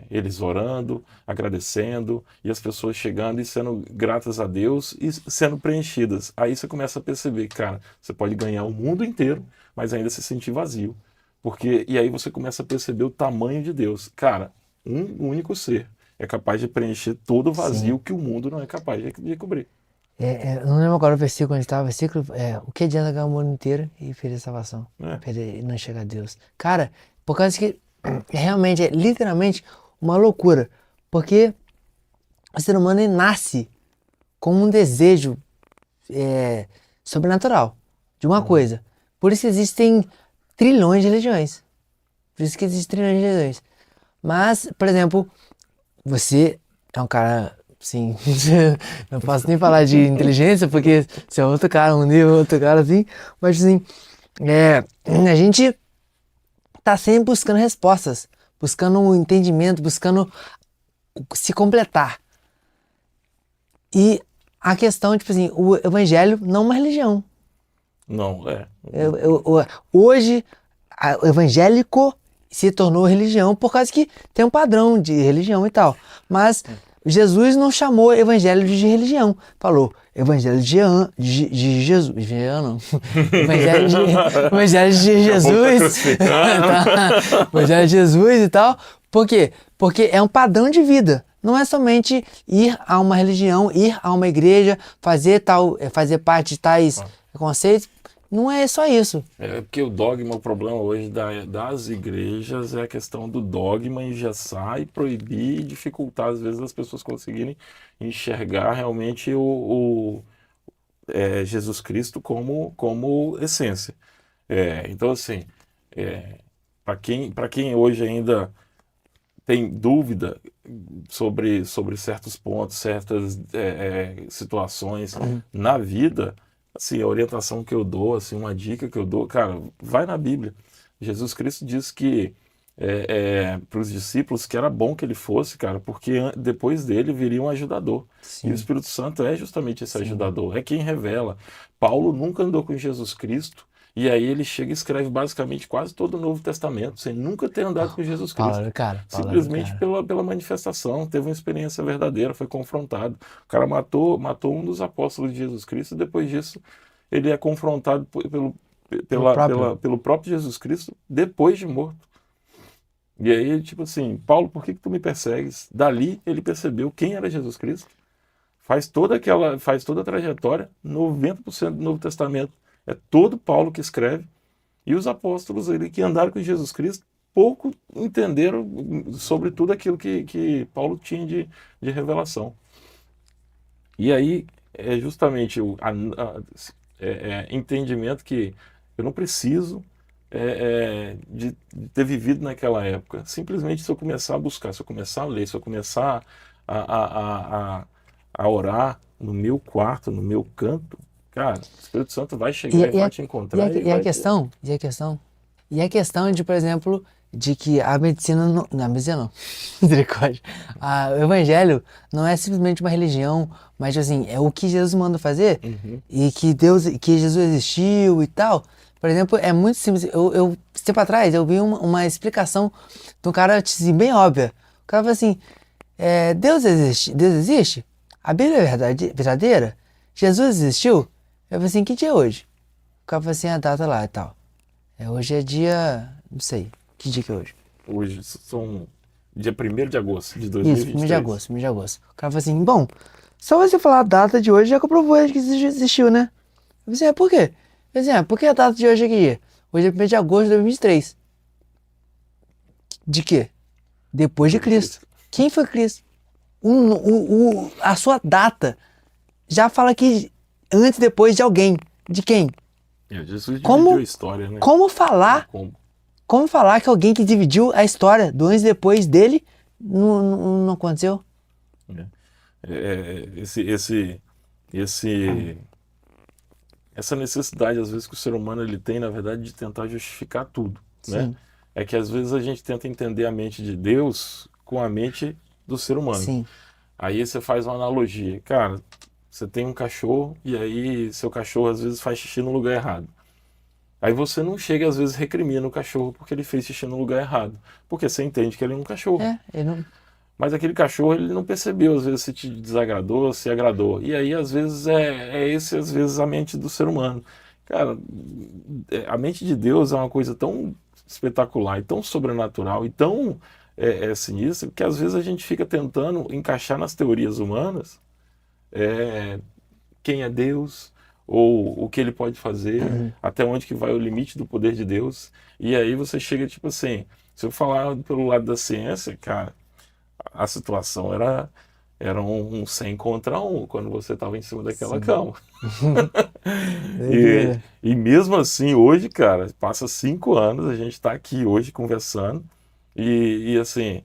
eles orando, agradecendo, e as pessoas chegando e sendo gratas a Deus e sendo preenchidas. Aí você começa a perceber que, cara, você pode ganhar o mundo inteiro, mas ainda se sentir vazio. E aí você começa a perceber o tamanho de Deus. Cara, um único ser é capaz de preencher todo o vazio Sim. que o mundo não é capaz de cobrir. Eu não lembro agora o versículo onde estava. O versículo o que adianta ganhar o mundo inteiro e perder a salvação? Né? Perder e não chegar a Deus. Cara, por causa que realmente é literalmente uma loucura. Porque o ser humano ele nasce com um desejo sobrenatural de uma Uhum. coisa. Por isso que existem trilhões de religiões. Por isso que existem trilhões de religiões. Mas, por exemplo, você é um cara, assim, não posso nem falar de inteligência, porque você é outro cara, um nível, outro cara, assim, mas, assim, a gente tá sempre buscando respostas, buscando um entendimento, buscando se completar. E a questão, tipo assim, o evangelho não é uma religião. Não, Hoje, o evangélico se tornou religião por causa que tem um padrão de religião e tal. Mas Jesus não chamou evangelho de religião. Falou evangelho de Jesus. Jean não. Evangelho de Jesus. Tá? Evangelho de Jesus e tal. Por quê? Porque é um padrão de vida. Não é somente ir a uma religião, ir a uma igreja, fazer parte de tais conceitos. Não é só isso. Porque o problema hoje das igrejas é a questão do dogma engessar e proibir e dificultar, às vezes, as pessoas conseguirem enxergar realmente Jesus Cristo como essência. Então, assim, para quem hoje ainda tem dúvida sobre certos pontos, certas situações na vida, assim, a orientação que eu dou, assim, uma dica que eu dou, cara, vai na Bíblia. Jesus Cristo disse que para os discípulos que era bom que ele fosse, cara, porque depois dele viria um ajudador. E o Sim, Espírito Santo é justamente esse sim. ajudador, é quem revela. Paulo nunca andou com Jesus Cristo, e aí ele chega e escreve basicamente quase todo o Novo Testamento, sem nunca ter andado com Jesus Cristo. Paulo era o Simplesmente cara. pela manifestação, teve uma experiência verdadeira, foi confrontado. O cara matou um dos apóstolos de Jesus Cristo, e depois disso ele é confrontado O próprio. pelo próprio Jesus Cristo depois de morto. E aí, tipo assim, Paulo, por que tu me persegues? Dali ele percebeu quem era Jesus Cristo, faz toda a trajetória, 90% do Novo Testamento é todo Paulo que escreve, e os apóstolos ali que andaram com Jesus Cristo pouco entenderam sobre tudo aquilo que Paulo tinha de revelação. E aí é justamente o entendimento que eu não preciso de ter vivido naquela época. Simplesmente se eu começar a buscar, se eu começar a ler, se eu começar a orar no meu quarto, no meu canto, cara, o Espírito Santo vai E, chegar e e, vai a, te e, a, encontrar e e a vai te... questão, e a questão de, por exemplo, de que a medicina não, a medicina não, misericórdia, o evangelho não é simplesmente uma religião, mas assim, é o que Jesus manda fazer Uhum. e que Jesus existiu e tal. Por exemplo, é muito simples. Tempo atrás, eu vi uma explicação de um cara assim, bem óbvia. O cara falou assim, Deus existe? Deus existe? A Bíblia é verdadeira? Jesus existiu? Eu falei assim, que dia é hoje? O cara falou assim, a data lá e tal. Hoje é dia. Não sei. Que dia que é hoje? Hoje são dia 1º de agosto de Isso, 1º de 2023. agosto, 1º de agosto. O cara falou assim, bom, só você falar a data de hoje já comprovou que existiu, né? Eu falei assim, por quê? Eu falei assim, por que a data de hoje é que dia? Hoje é 1º de agosto de 2023. De quê? Depois de Depois de Cristo. Cristo. Quem foi Cristo? A sua data já fala que antes e depois de alguém. De quem? Jesus dividiu a Como, história, né? como Tem falar como. Como falar que alguém que dividiu a história do antes e depois dele não aconteceu? Né? Esse, essa necessidade, às vezes, que o ser humano ele tem, na verdade, de tentar justificar tudo, né? Sim, É que, às vezes, a gente tenta entender a mente de Deus com a mente do ser humano. sim. Aí você faz uma analogia. Cara, você tem um cachorro e aí seu cachorro, às vezes, faz xixi no lugar errado. Aí você não chega, às vezes, recrimina o cachorro porque ele fez xixi no lugar errado. Porque você entende que ele é um cachorro. Ele não. Mas aquele cachorro ele não percebeu, às vezes, se te desagradou, se agradou. E aí, às vezes, às vezes, a mente do ser humano. Cara, a mente de Deus é uma coisa tão espetacular e tão sobrenatural e tão sinistra que às vezes a gente fica tentando encaixar nas teorias humanas é, quem é Deus ou o que ele pode fazer, até onde que vai o limite do poder de Deus. E aí você chega tipo assim, se eu falar pelo lado da ciência, cara, a situação era um 100 contra 1 quando você estava em cima daquela Sim. cama. E, Doideira. e mesmo assim, hoje, cara, passa 5 anos, a gente está aqui hoje conversando, e assim,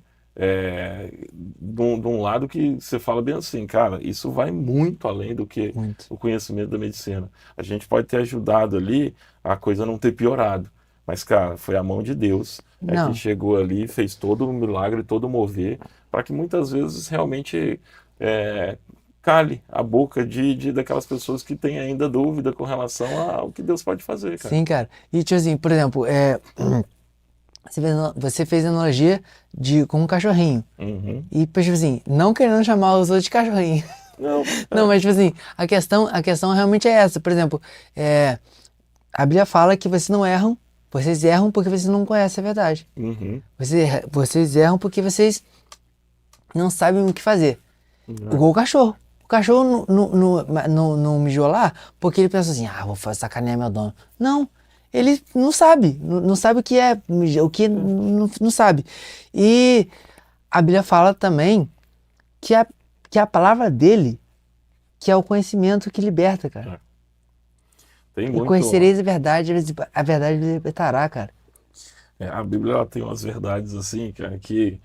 de um lado que você fala bem assim, cara, isso vai muito além do que Muito. o conhecimento da medicina. A gente pode ter ajudado ali a coisa não ter piorado, mas, cara, foi a mão de Deus que Não. chegou ali, fez todo o milagre, todo o mover, para que muitas vezes realmente é, cale a boca daquelas pessoas que têm ainda dúvida com relação ao que Deus pode fazer, cara. Sim, cara. E tipo assim, por exemplo, você fez analogia com um cachorrinho. Uhum. E, tipo assim, não querendo chamar os outros de cachorrinho. Não, Não, mas tipo assim, a questão realmente é essa. Por exemplo, a Bíblia fala que vocês erram porque vocês não conhecem a verdade. uhum. Vocês erram porque vocês não sabem o que fazer. Uhum. Igual o cachorro. O cachorro não mijou lá porque ele pensa assim, vou sacanear meu dono. Não, ele não sabe. Não sabe o que é, o que não sabe. E a Bíblia fala também que a palavra dele, que é o conhecimento que liberta, cara. É. Tem E muito. conhecereis a verdade vos libertará, cara. A Bíblia ela tem umas verdades assim, cara, que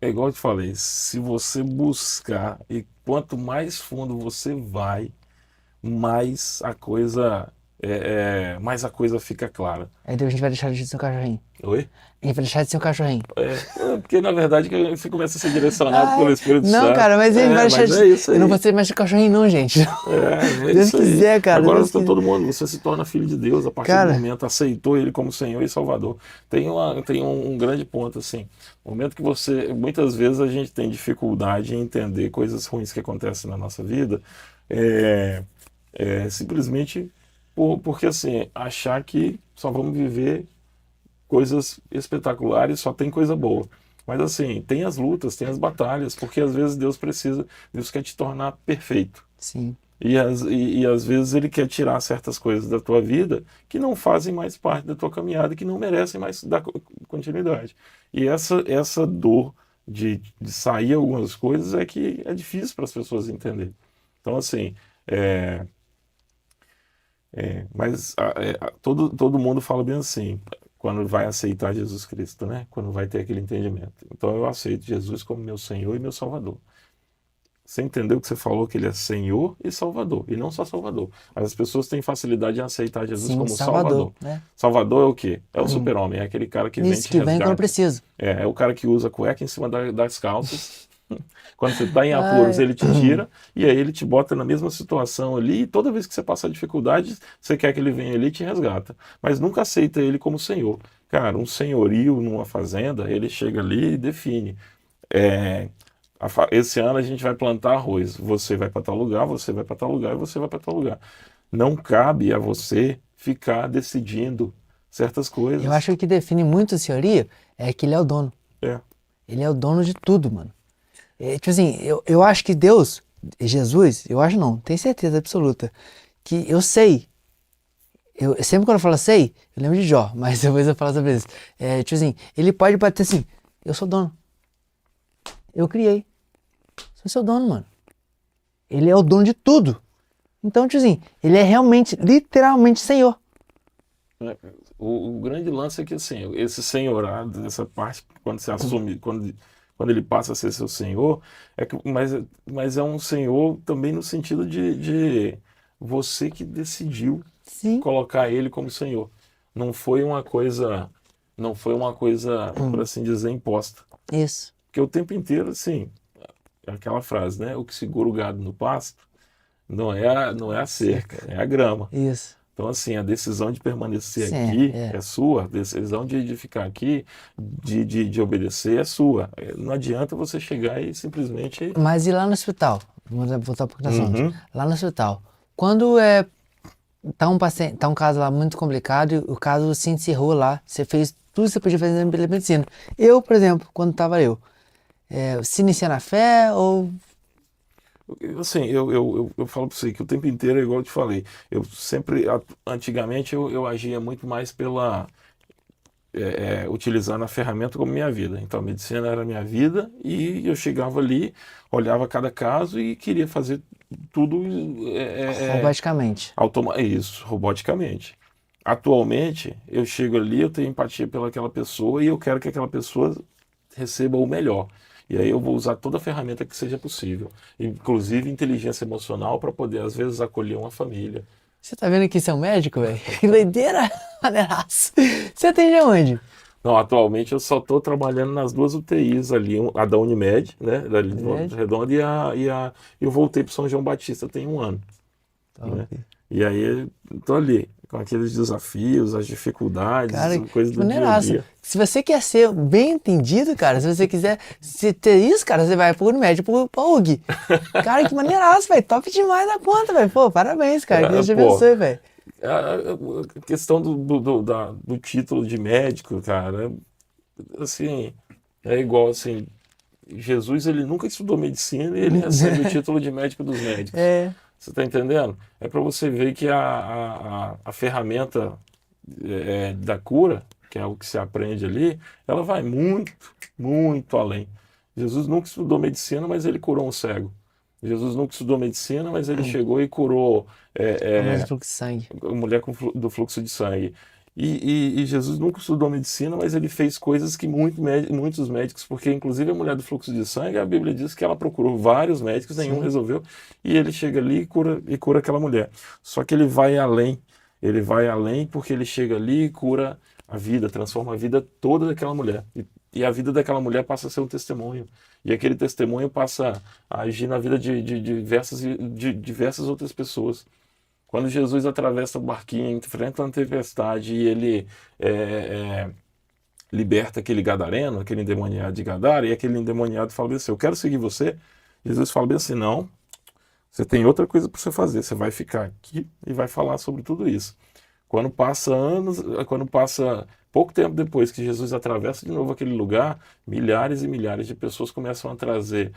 é igual eu te falei, se você buscar e quanto mais fundo você vai, mais a coisa fica clara. Aí Deus a gente vai deixar de ser um cachorrinho. Oi? A gente vai deixar de ser um cachorrinho. Porque na verdade que você começa a ser direcionado pelo Ai, Espírito não, Santo. cara, mas ele vai deixar Mas de. é isso Eu não aí. vou ser mais cachorrinho, não, gente. É Deus isso aí. quiser, cara. Agora Deus quiser. todo mundo, você se torna filho de Deus a partir do Cara, momento, aceitou Ele como Senhor e Salvador. Tem um grande ponto assim. O momento que muitas vezes a gente tem dificuldade em entender coisas ruins que acontecem na nossa vida, é, simplesmente porque assim, achar que só vamos viver coisas espetaculares, só tem coisa boa. Mas assim, tem as lutas, tem as batalhas, porque às vezes Deus quer te tornar perfeito. sim, E às vezes ele quer tirar certas coisas da tua vida que não fazem mais parte da tua caminhada, que não merecem mais dar continuidade. E essa dor de sair algumas coisas é que é difícil para as pessoas entenderem. Então, assim, mas todo mundo fala bem assim, quando vai aceitar Jesus Cristo, né? Quando vai ter aquele entendimento. Então eu aceito Jesus como meu Senhor e meu Salvador. Você entendeu que você falou que ele é Senhor e Salvador, e não só Salvador. As pessoas têm facilidade em aceitar Jesus Sim, como Salvador. né? Salvador é o quê? É o super-homem, é aquele cara que vem Isso, te que vem quando eu resgata. preciso. É o cara que usa cueca em cima das calças. Quando você está em apuros, Ai. ele te tira e aí ele te bota na mesma situação ali. E toda vez que você passa dificuldade, você quer que ele venha ali e te resgata. Mas nunca aceita ele como senhor. Cara, um senhorio numa fazenda, ele chega ali e define. É, esse ano a gente vai plantar arroz. Você vai para tal lugar, você vai para tal lugar e você vai para tal lugar. Não cabe a você ficar decidindo certas Eu coisas. acho que o que define muito o senhorio é que ele é o dono. É. Ele é o dono de tudo, mano. Tipo assim, eu acho que Deus, Jesus, eu acho não, tenho certeza absoluta, que eu sei. Sempre quando eu falo sei, eu lembro de Jó, mas depois eu falo sobre isso. Tipo assim, ele pode bater assim, eu sou dono. Eu criei. Sou seu dono, mano. Ele é o dono de tudo. Então, tipo assim, ele é realmente, literalmente senhor. O grande lance é que assim, esse senhorado, essa parte, quando você assume, quando ele passa a ser seu senhor, mas é um senhor também no sentido de você que decidiu Sim. colocar ele como senhor. Não foi uma coisa, não foi uma coisa, por assim dizer, imposta. Isso. Porque o tempo inteiro, assim, é aquela frase, né? O que segura o gado no pasto não é a cerca, é a grama. Isso. Então, assim, a decisão de permanecer Sim, aqui é. é sua, a decisão de ficar aqui, de obedecer é sua. Não adianta você chegar e simplesmente. Mas e lá no hospital? Vamos voltar para o assunto. Uhum. Lá no hospital. Quando tá um paciente, tá um caso lá muito complicado e o caso se encerrou lá, você fez tudo que você podia fazer pela medicina. Eu, por exemplo, quando tava se inicia na fé ou... Assim, eu falo para você que o tempo inteiro é igual eu te falei. Eu sempre, antigamente, eu agia muito mais utilizando a ferramenta como minha vida. Então, a medicina era a minha vida e eu chegava ali, olhava cada caso e queria fazer tudo Roboticamente. isso, roboticamente. Atualmente, eu chego ali, eu tenho empatia pelaquela pessoa e eu quero que aquela pessoa receba o melhor. E aí eu vou usar toda a ferramenta que seja possível, inclusive inteligência emocional, para poder, às vezes, acolher uma família. Você tá vendo que você é um médico, velho? Que doideira! Maneiraço. Você atende aonde? Não, atualmente eu só estou trabalhando nas duas UTIs ali, a da Unimed, né, dali de Volta Unimed? Redonda, eu voltei para São João Batista tem um ano, né? Top. E aí estou ali, com aqueles desafios, as dificuldades, Cara, coisas que do dia a maneiraço. dia. Se você quer ser bem entendido, cara, se você quiser ter isso, cara, você vai pro Unimed, pra UG. Cara, que maneiraço, velho. Top demais da conta, velho. Pô, parabéns, cara. Que Deus te Pô, abençoe, velho. a questão do título de médico, cara, assim, é igual assim, Jesus ele nunca estudou medicina e ele recebe o título de médico dos médicos. É. Você está entendendo? É para você ver que a ferramenta da cura, que é o que se aprende ali, ela vai muito, muito além. Jesus nunca estudou medicina, mas ele curou um cego. Jesus nunca estudou medicina, mas ele chegou e curou Mas fluxo de sangue. a mulher do fluxo de sangue. E Jesus nunca estudou medicina, mas ele fez coisas que muitos médicos, porque inclusive a mulher do fluxo de sangue, a Bíblia diz que ela procurou vários médicos, nenhum Sim. resolveu, e ele chega ali e cura aquela mulher. Só que ele vai além porque ele chega ali e cura a vida, transforma a vida toda daquela mulher. E a vida daquela mulher passa a ser um testemunho. E aquele testemunho passa a agir na vida de diversas outras pessoas. Quando Jesus atravessa o barquinho, enfrenta uma tempestade e ele liberta aquele gadareno, aquele endemoniado de Gadara, e aquele endemoniado fala bem assim, eu quero seguir você. Jesus fala bem assim, não, você tem outra coisa para você fazer, você vai ficar aqui e vai falar sobre tudo isso. Quando passa pouco tempo depois que Jesus atravessa de novo aquele lugar, milhares e milhares de pessoas começam a trazer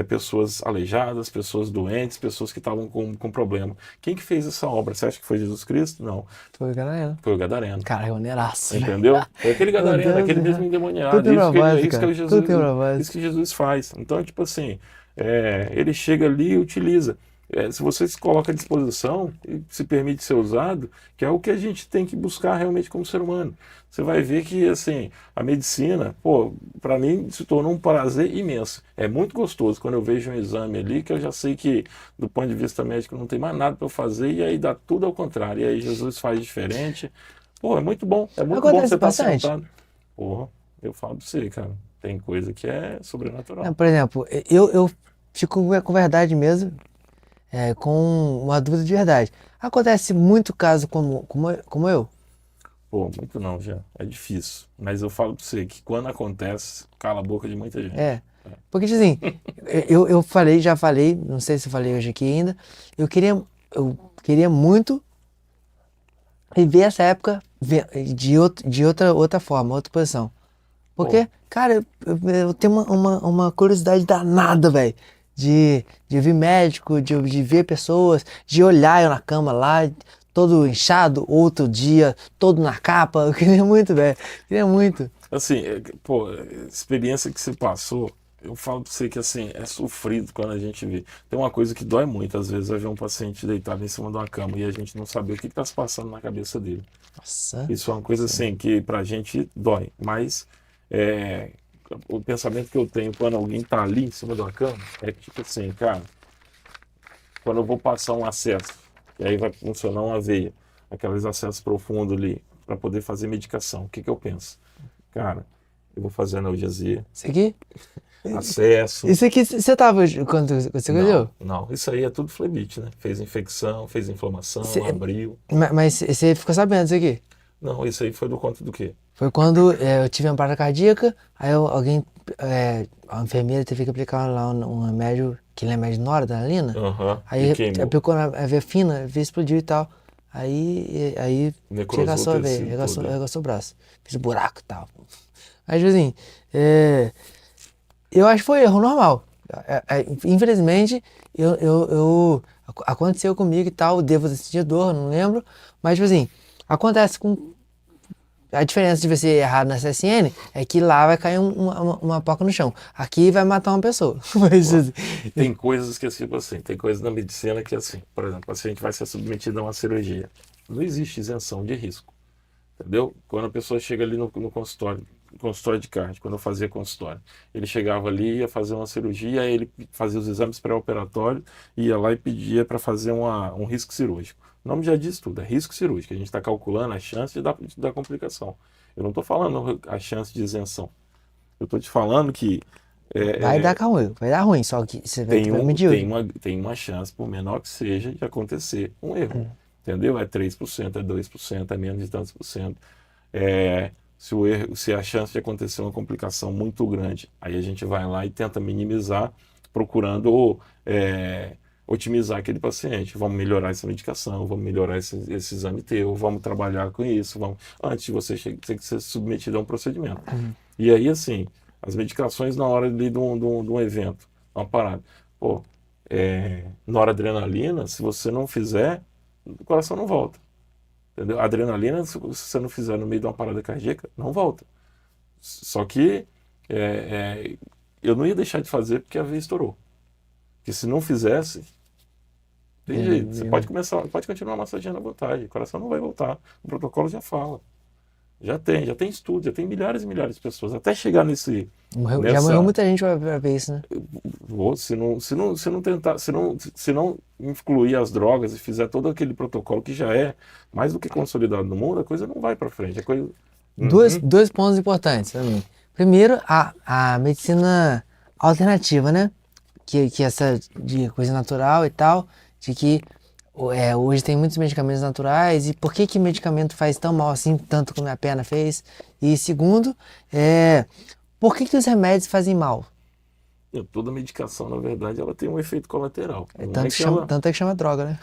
pessoas aleijadas, pessoas doentes, pessoas que estavam com problema. Quem que fez essa obra? Você acha que foi Jesus Cristo? Não. Foi o Gadareno. Foi o Gadareno. Cara, é maneiraço. Entendeu? Foi aquele Gadareno, Deus aquele do mesmo céu. endemoniado. Tudo tem propósito, Isso cara. que Tudo tem propósito. isso que Jesus faz. Então, tipo assim, ele chega ali e utiliza. se você se coloca à disposição e se permite ser usado, que é o que a gente tem que buscar realmente como ser humano. Você vai ver que, assim, a medicina, pô, para mim se tornou um prazer imenso. É muito gostoso quando eu vejo um exame ali, que eu já sei que, do ponto de vista médico, não tem mais nada para eu fazer, e aí dá tudo ao contrário. E aí Jesus faz diferente. Pô, é muito bom Acontece você estar bastante. sentado. Porra, eu falo pra você, cara, tem coisa que é Né, sobrenatural. por exemplo, eu fico com verdade mesmo, com uma dúvida de verdade. Acontece muito caso como eu. Pô, muito não, já. É difícil. Mas eu falo pra você que quando acontece, cala a boca de muita gente. É. Porque, tipo assim, eu falei, já falei, não sei se eu falei hoje aqui ainda, eu queria muito viver essa época de outra forma, outra posição. Pô, Porque, cara, eu tenho uma curiosidade danada, velho. De ouvir médico, de ver pessoas, de olhar eu na cama lá, todo inchado, outro dia, todo na capa. Eu queria muito, velho. Queria muito. assim, pô, experiência que você passou, eu falo pra você que, assim, é sofrido quando a gente vê. Tem uma coisa que dói muito, às vezes, é ver um paciente deitado em cima de uma cama e a gente não saber o que tá se passando na cabeça dele. Nossa. Isso é uma coisa, Sim. assim, que pra gente dói. Mas, é, o pensamento que eu tenho quando alguém tá ali em cima de uma cama é que, tipo assim, cara, quando eu vou passar um acesso, e aí vai funcionar uma veia, aqueles acessos profundos ali, para poder fazer medicação, o que que eu penso? Cara, eu vou fazer analgesia, Isso aqui? acesso. Isso aqui, você tava quando você Não, olhou? não, isso aí é tudo flebite, né? Fez infecção, fez inflamação, abriu. Mas você ficou sabendo disso aqui? Não, isso aí foi do conta do quê? Foi quando eu tive uma parada cardíaca, alguém, a enfermeira teve que aplicar lá um remédio, que ele é remédio de noradrenalina. Aham, e Aí queimou. aplicou na veia fina, a veia explodiu e tal. Aí Necrosou o regaçou a veia, tecido todo. É. regaçou o braço. Fiz um buraco e tal. Aí, tipo assim, eu acho que foi erro normal. Infelizmente, aconteceu comigo e tal, devo ter sentido dor, não lembro. Mas, tipo assim, acontece com. A diferença de você errar na CSN é que lá vai cair uma placa no chão. Aqui vai matar uma pessoa. Mas, Pô, assim, e tem coisas que, tipo assim, tem coisas na medicina que, assim, por exemplo, o paciente vai ser submetido a uma cirurgia. Não existe isenção de risco. Entendeu? Quando a pessoa chega ali no consultório, consultório de cardio, quando eu fazia consultório, ele chegava ali, ia fazer uma cirurgia, aí ele fazia os exames pré-operatórios, ia lá e pedia para fazer um risco cirúrgico. O nome já diz tudo, é risco cirúrgico. A gente está calculando a chance de dar complicação. Eu não estou falando a chance de isenção. Eu estou te falando que vai dar é, ruim, vai dar ruim, só que você tem, vai um, medir. tem uma chance, por menor que seja, de acontecer um erro. Entendeu? É 3%, é 2%, é menos de tantos por cento. Se o erro, se a chance de acontecer uma complicação muito grande, aí a gente vai lá e tenta minimizar, procurando otimizar aquele paciente. Vamos melhorar essa medicação, vamos melhorar esse exame teu, vamos trabalhar com isso, antes de você ter que ser submetido a um procedimento. E aí, assim, as medicações na hora ali de um evento, uma parada. Pô, noradrenalina, se você não fizer, o coração não volta. Entendeu? A adrenalina, se você não fizer no meio de uma parada cardíaca, não volta. Só que é, é, eu não ia deixar de fazer porque a veia estourou. Porque se não fizesse, tem jeito. Você pode começar, pode continuar massageando à vontade. O coração não vai voltar. O protocolo já fala. Já tem estudo, já tem milhares e milhares de pessoas. Até chegar Já morreu nessa. muita gente pra ver isso, né? Se não tentar, se não incluir as drogas e fizer todo aquele protocolo que já é mais do que consolidado no mundo, a coisa não vai para frente. A coisa. Uhum. Dois pontos importantes pra mim. Primeiro, a medicina alternativa, né? Que essa de coisa natural e tal, de que hoje tem muitos medicamentos naturais e por que medicamento faz tão mal assim, tanto como a perna fez? E segundo, por que os remédios fazem mal? Toda medicação, na verdade, ela tem um efeito colateral. Não é que ela. Tanto é que chama droga, né?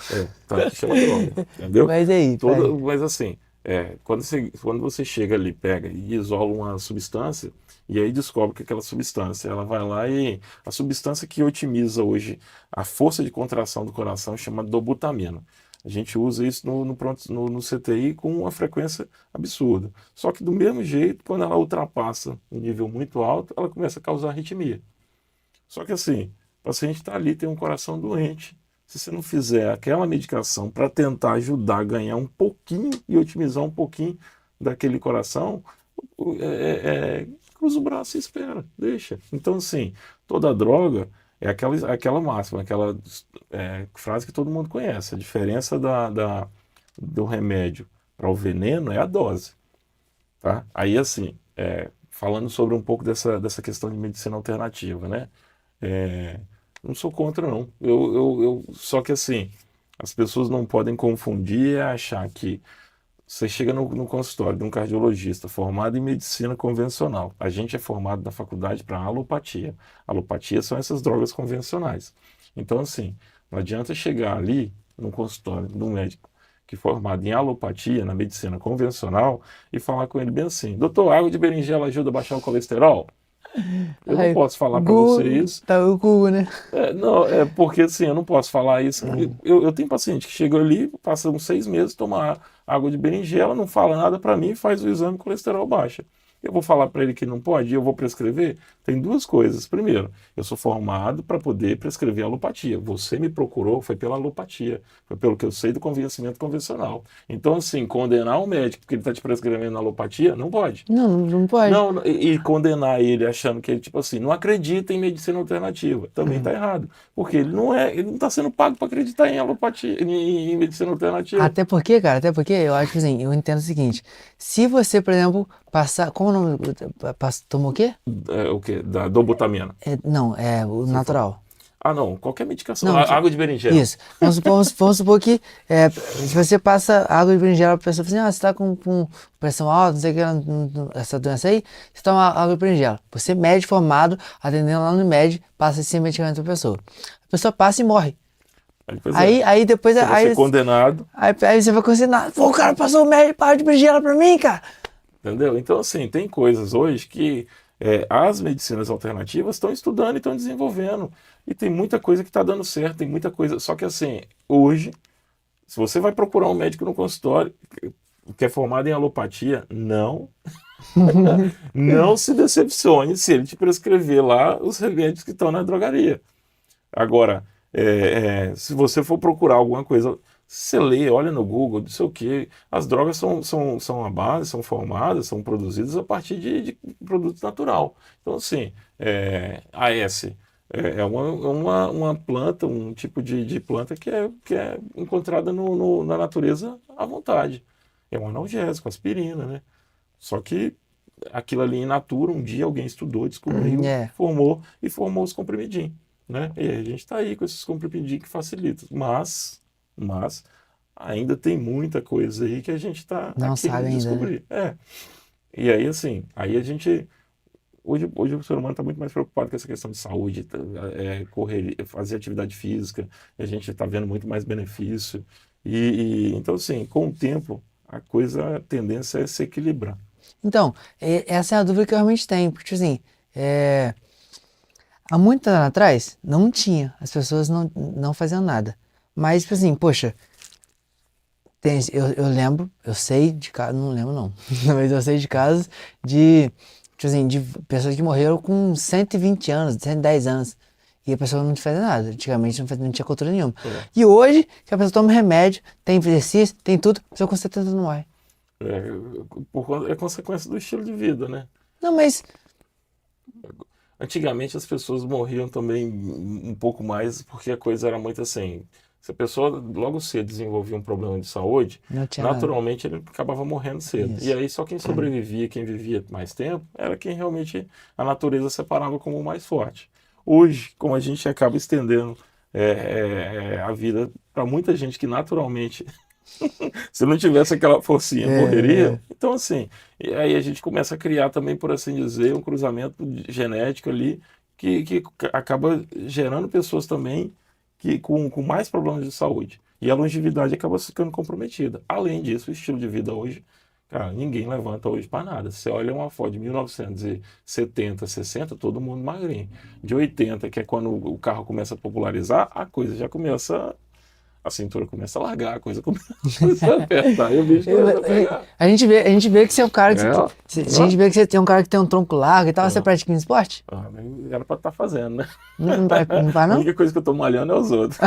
Tá, que chama droga, entendeu? Mas aí, pai. Mas assim, quando você chega ali, pega e isola uma substância, e aí descobre que aquela substância, ela vai lá e a substância que otimiza hoje a força de contração do coração chama dobutamina. A gente usa isso no CTI com uma frequência absurda. Só que do mesmo jeito, quando ela ultrapassa um nível muito alto, ela começa a causar arritmia. Só que assim, o paciente está ali, tem um coração doente, se você não fizer aquela medicação para tentar ajudar a ganhar um pouquinho e otimizar um pouquinho daquele coração, cruza o braço e espera, deixa. Então, assim, toda droga é aquela máxima, aquela frase que todo mundo conhece. A diferença do remédio para o veneno é a dose, tá? Aí, assim, falando sobre um pouco dessa questão de medicina alternativa, né? Não sou contra, não. Só que, assim, as pessoas não podem confundir e achar que você chega no consultório de um cardiologista formado em medicina convencional. A gente é formado na faculdade para alopatia. Alopatia são essas drogas convencionais. Então, assim, não adianta chegar ali no consultório de um médico que é formado em alopatia, na medicina convencional, e falar com ele bem assim: doutor, água de berinjela ajuda a baixar o colesterol? Eu não Aí, posso falar para você isso. Tá o Google, né? Não, é porque assim, eu não posso falar isso. Eu tenho paciente que chega ali, passa uns 6 meses, toma água de berinjela, não fala nada para mim, faz o exame, colesterol baixa. Eu vou falar para ele que não pode e eu vou prescrever? Tem duas coisas. Primeiro, eu sou formado para poder prescrever alopatia. Você me procurou, foi pela alopatia, foi pelo que eu sei do convencimento convencional. Então, assim, condenar um médico porque ele está te prescrevendo alopatia, não pode. Não pode. Não, e condenar ele achando que ele, tipo assim, não acredita em medicina alternativa, também está errado. Porque ele não está sendo pago para acreditar em alopatia, em medicina alternativa. Até porque, cara, eu acho que assim, eu entendo o seguinte: se você, por exemplo, passar. Como o nome? Tomou o quê? O quê? Da dobutamina. Não, é o natural. Ah, não, qualquer medicação. Não, Água de berinjela. isso. Vamos supor que se você passa água de berinjela pra pessoa, fala assim, você tá com pressão alta, não sei o que, essa doença aí, você toma água de berinjela. Você, médico formado, atendendo lá no MED, passa esse medicamento pra pessoa. A pessoa passa e morre. Aí depois... Você vai ser condenado. Aí você vai condenar. Pô, o cara passou o médico água de berinjela pra mim, cara. Entendeu? Então, assim, tem coisas hoje que as medicinas alternativas estão estudando e estão desenvolvendo. E tem muita coisa que está dando certo, tem muita coisa. Só que, assim, hoje, se você vai procurar um médico no consultório que é formado em alopatia, não se decepcione se ele te prescrever lá os remédios que estão na drogaria. Agora, se você for procurar alguma coisa, você lê, olha no Google, não sei o que, as drogas são a base, são formadas, são produzidas a partir de produto natural. Então, assim, AS é uma planta, um tipo de planta que é encontrada na natureza à vontade. É um analgésico, aspirina, né? Só que aquilo ali in natura, um dia alguém estudou, descobriu, formou os comprimidinhos, né? E aí a gente está aí com esses comprimidinhos que facilitam. Mas ainda tem muita coisa aí que a gente está aqui para descobrir. Né? E aí, assim, aí a gente... Hoje o ser humano está muito mais preocupado com essa questão de saúde, correr, fazer atividade física, a gente está vendo muito mais benefício. Então, assim, com o tempo, a tendência é se equilibrar. Então, essa é a dúvida que eu realmente tenho, porque, assim, há muito anos atrás, não tinha, as pessoas não faziam nada. Mas, tipo assim, poxa, eu lembro, eu sei de casos, não lembro não, mas eu sei de casos de, tipo assim, de pessoas que morreram com 120 anos, 110 anos. E a pessoa não fazia nada. Antigamente não tinha cultura nenhuma. E hoje, que a pessoa toma remédio, tem exercício, tem tudo, a pessoa com 70 não morre. É consequência do estilo de vida, né? Não, mas... Antigamente as pessoas morriam também um pouco mais porque a coisa era muito assim. Se a pessoa logo cedo desenvolvia um problema de saúde, naturalmente ele acabava morrendo cedo. Isso. E aí só quem sobrevivia, quem vivia mais tempo, era quem realmente a natureza separava como o mais forte. Hoje, como a gente acaba estendendo a vida para muita gente que naturalmente, se não tivesse aquela forcinha, morreria. Então, assim, e aí a gente começa a criar também, por assim dizer, um cruzamento genético ali que acaba gerando pessoas também com mais problemas de saúde. E a longevidade acaba ficando comprometida. Além disso, o estilo de vida hoje, cara, ninguém levanta hoje para nada. Você olha uma foto de 1970, 60, todo mundo magrinho. De 80, que é quando o carro começa a popularizar, a coisa já começa a cintura começa a largar, a coisa começa a apertar, e o bicho começa a pegar. A gente vê que você é um cara que É. a gente vê que você tem um cara que tem um tronco largo e tal. Você Aham. pratica um esporte? Era pra estar fazendo, né? Não vai, não vai A não? única coisa que eu tô malhando é os outros.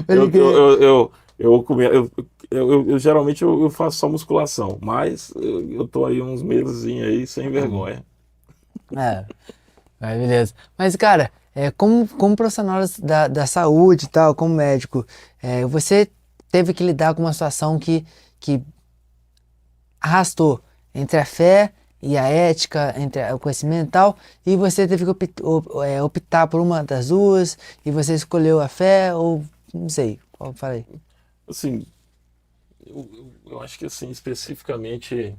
Pode crer. Eu geralmente eu faço só musculação, mas eu tô aí uns meses aí sem vergonha. É, beleza. Mas, cara, como profissional da saúde e tal, como médico, você teve que lidar com uma situação que arrastou entre a fé e a ética, entre o conhecimento e tal, e você teve que optar por uma das duas, e você escolheu a fé, ou não sei, qual eu falei. Assim, eu acho que assim, especificamente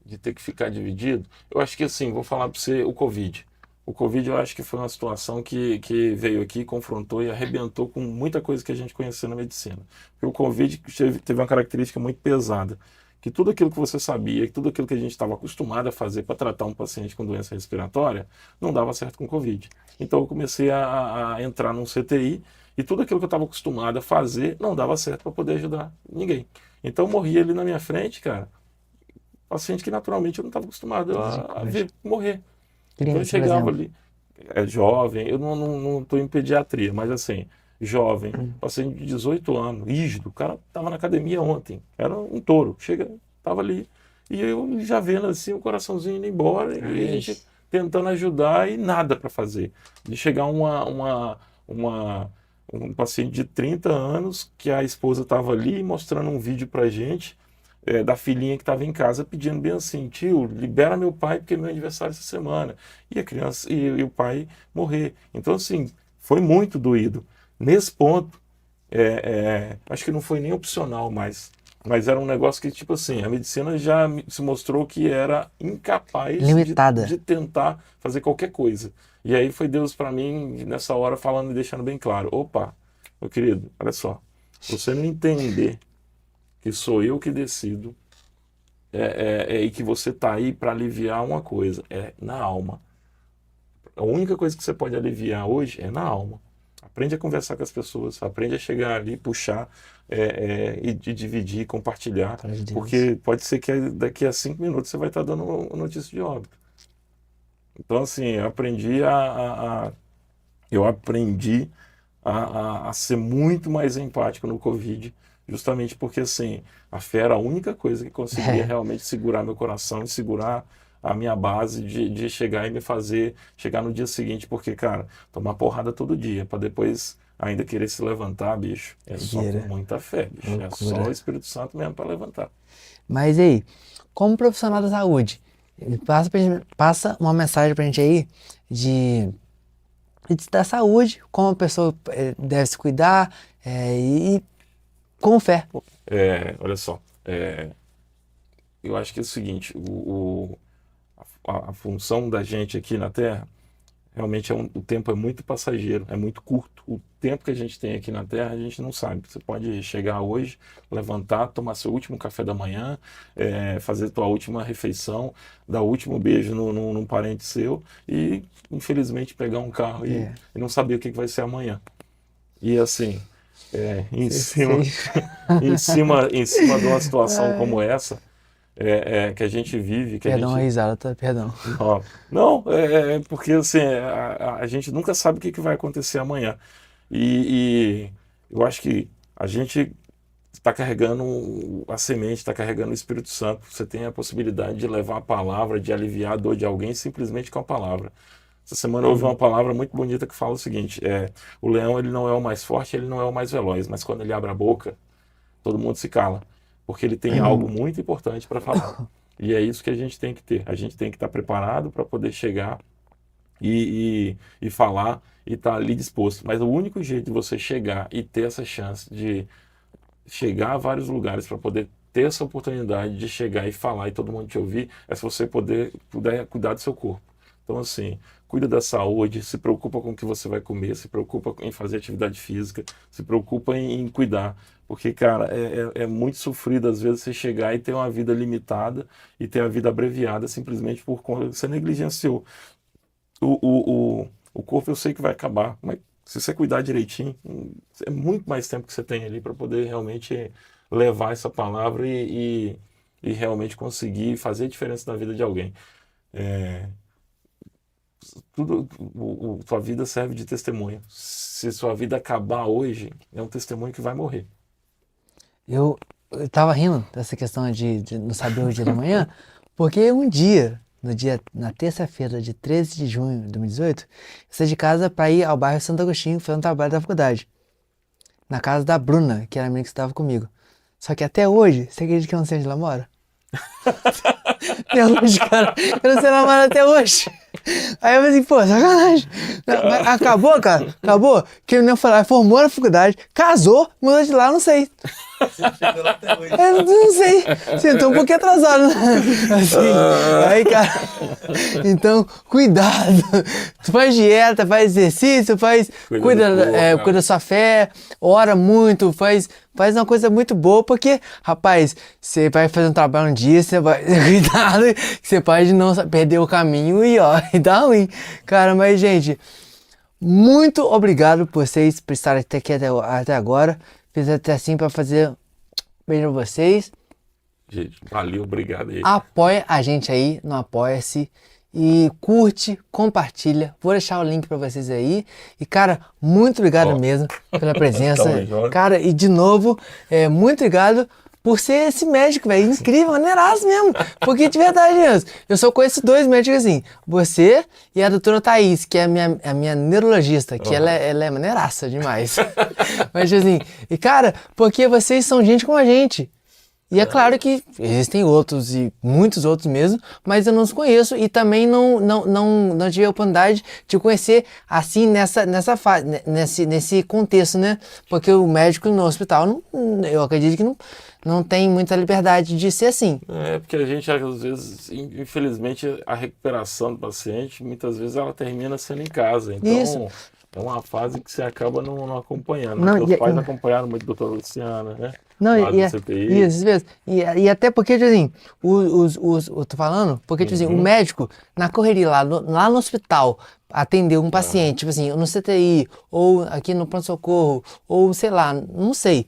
de ter que ficar dividido, eu acho que assim, vou falar para você o Covid. O Covid eu acho que foi uma situação que veio aqui, confrontou e arrebentou com muita coisa que a gente conheceu na medicina. Porque o Covid teve uma característica muito pesada, que tudo aquilo que você sabia, que tudo aquilo que a gente estava acostumado a fazer para tratar um paciente com doença respiratória, não dava certo com o Covid. Então eu comecei a entrar num CTI e tudo aquilo que eu estava acostumado a fazer não dava certo para poder ajudar ninguém. Então eu morria ali na minha frente, cara, paciente que naturalmente eu não estava acostumado a ver morrer. Então eu Criança, por chegava exemplo. ali, jovem, eu não estou em pediatria, mas assim, jovem, paciente de 18 anos, rígido, o cara estava na academia ontem, era um touro, chega, estava ali, e eu já vendo assim o coraçãozinho indo embora, e a gente tentando ajudar e nada para fazer. De chegar um paciente de 30 anos, que a esposa estava ali mostrando um vídeo para gente, da filhinha que estava em casa pedindo bem assim, tio, libera meu pai porque é meu aniversário essa semana. E a criança e o pai morrer. Então, assim, foi muito doído. Nesse ponto, acho que não foi nem opcional mais. Mas era um negócio que, tipo assim, a medicina já se mostrou que era incapaz Limitada. de tentar fazer qualquer coisa. E aí foi Deus para mim, nessa hora, falando e deixando bem claro: opa, meu querido, olha só, se você não entender que sou eu que decido, e que você está aí para aliviar uma coisa, é na alma. A única coisa que você pode aliviar hoje é na alma. Aprende a conversar com as pessoas, aprende a chegar ali, puxar e dividir, compartilhar, Glória a Deus. porque pode ser que daqui a 5 minutos você vai estar dando uma notícia de óbito. Então, assim, eu aprendi a ser muito mais empático no Covid, justamente porque, assim, a fé era a única coisa que conseguia realmente segurar meu coração e segurar a minha base de chegar e me fazer chegar no dia seguinte, porque, cara, tomar porrada todo dia para depois ainda querer se levantar, bicho, é só com muita fé, bicho, é só o Espírito Santo mesmo para levantar. Mas aí, como profissional da saúde, passa uma mensagem pra gente aí da saúde, como a pessoa deve se cuidar e com fé. Olha só, eu acho que é o seguinte, a função da gente aqui na Terra, realmente o tempo é muito passageiro, é muito curto. O tempo que a gente tem aqui na Terra, a gente não sabe. Você pode chegar hoje, levantar, tomar seu último café da manhã, fazer tua última refeição, dar o último beijo num parente seu e, infelizmente, pegar um carro e não saber o que vai ser amanhã. E assim, em cima de uma situação como essa, que a gente vive, que Perdão, a a gente... risada, tá? Perdão. Não, porque assim, a gente nunca sabe o que vai acontecer amanhã. E eu acho que a gente está carregando a semente, está carregando o Espírito Santo. Você tem a possibilidade de levar a palavra, de aliviar a dor de alguém simplesmente com a palavra. Essa semana eu ouvi uma palavra muito bonita que fala o seguinte: o leão ele não é o mais forte, ele não é o mais veloz, mas quando ele abre a boca, todo mundo se cala, porque ele tem algo muito importante para falar. E é isso que a gente tem que ter. A gente tem que estar preparado para poder chegar e falar e estar ali disposto. Mas o único jeito de você chegar e ter essa chance de chegar a vários lugares para poder ter essa oportunidade de chegar e falar e todo mundo te ouvir é se você puder cuidar do seu corpo. Então, assim, cuida da saúde, se preocupa com o que você vai comer, se preocupa em fazer atividade física, se preocupa em cuidar. Porque, cara, é muito sofrido às vezes você chegar e ter uma vida limitada e ter a vida abreviada simplesmente por conta que você negligenciou. O corpo eu sei que vai acabar, mas Se você cuidar direitinho, é muito mais tempo que você tem ali para poder realmente levar essa palavra e realmente conseguir fazer diferença na vida de alguém. Sua vida serve de testemunho. Se sua vida acabar hoje, é um testemunho que vai morrer. Eu tava rindo dessa questão de não saber o dia da manhã, porque um dia, na terça-feira de 13 de junho de 2018, eu saí de casa para ir ao bairro Santo Agostinho fazer um trabalho da faculdade. Na casa da Bruna, que era a menina que estava comigo. Só que até hoje, você acredita que eu não sei onde ela mora? Até hoje, cara. Eu não sei onde ela mora até hoje. Aí eu falei assim, pô, sacanagem. Mas acabou, cara? Acabou? Que o menino foi lá, formou na faculdade, casou, mudou de lá, não sei. Você chegou lá até hoje. Eu não sei. Assim, tô um pouquinho atrasado, né? Assim, aí, cara. Então, cuidado. Tu faz dieta, faz exercício, cuida da sua fé, ora muito, faz uma coisa muito boa, porque, rapaz, você vai fazer um trabalho um dia, você vai. Cuidado, que você pode não perder o caminho e, ó, e dá ruim. Cara, mas, gente, muito obrigado por vocês por estarem aqui até agora. Fiz até assim para fazer beijo pra vocês. Gente, valeu, obrigado aí. Apoia a gente aí no Apoia-se e curte, compartilha. Vou deixar o link para vocês aí. E, cara, muito obrigado mesmo pela presença. Cara, e de novo, muito obrigado por ser esse médico, velho. Incrível, maneiraço mesmo. Porque de verdade mesmo, eu só conheço 2 médicos assim. Você e a doutora Thaís, que é a minha neurologista, que ela é maneiraça demais. Mas assim, e cara, porque vocês são gente como a gente. E é claro que existem outros e muitos outros mesmo, mas eu não os conheço e também não tive a oportunidade de conhecer assim nessa fase, nesse contexto, né? Porque o médico no hospital, eu acredito que não tem muita liberdade de ser assim. Porque a gente, às vezes, infelizmente, a recuperação do paciente, muitas vezes ela termina sendo em casa. Então, Isso. é uma fase que você acaba não acompanhando. Não, Meus pais acompanharam muito a doutora Luciana, né? Não, Lá do CPI. isso mesmo. E até porque, tipo assim, eu tô falando, porque, tipo assim, o médico, na correria lá no hospital, atendeu um paciente, tipo assim, no CTI, ou aqui no pronto-socorro, ou sei lá, não sei,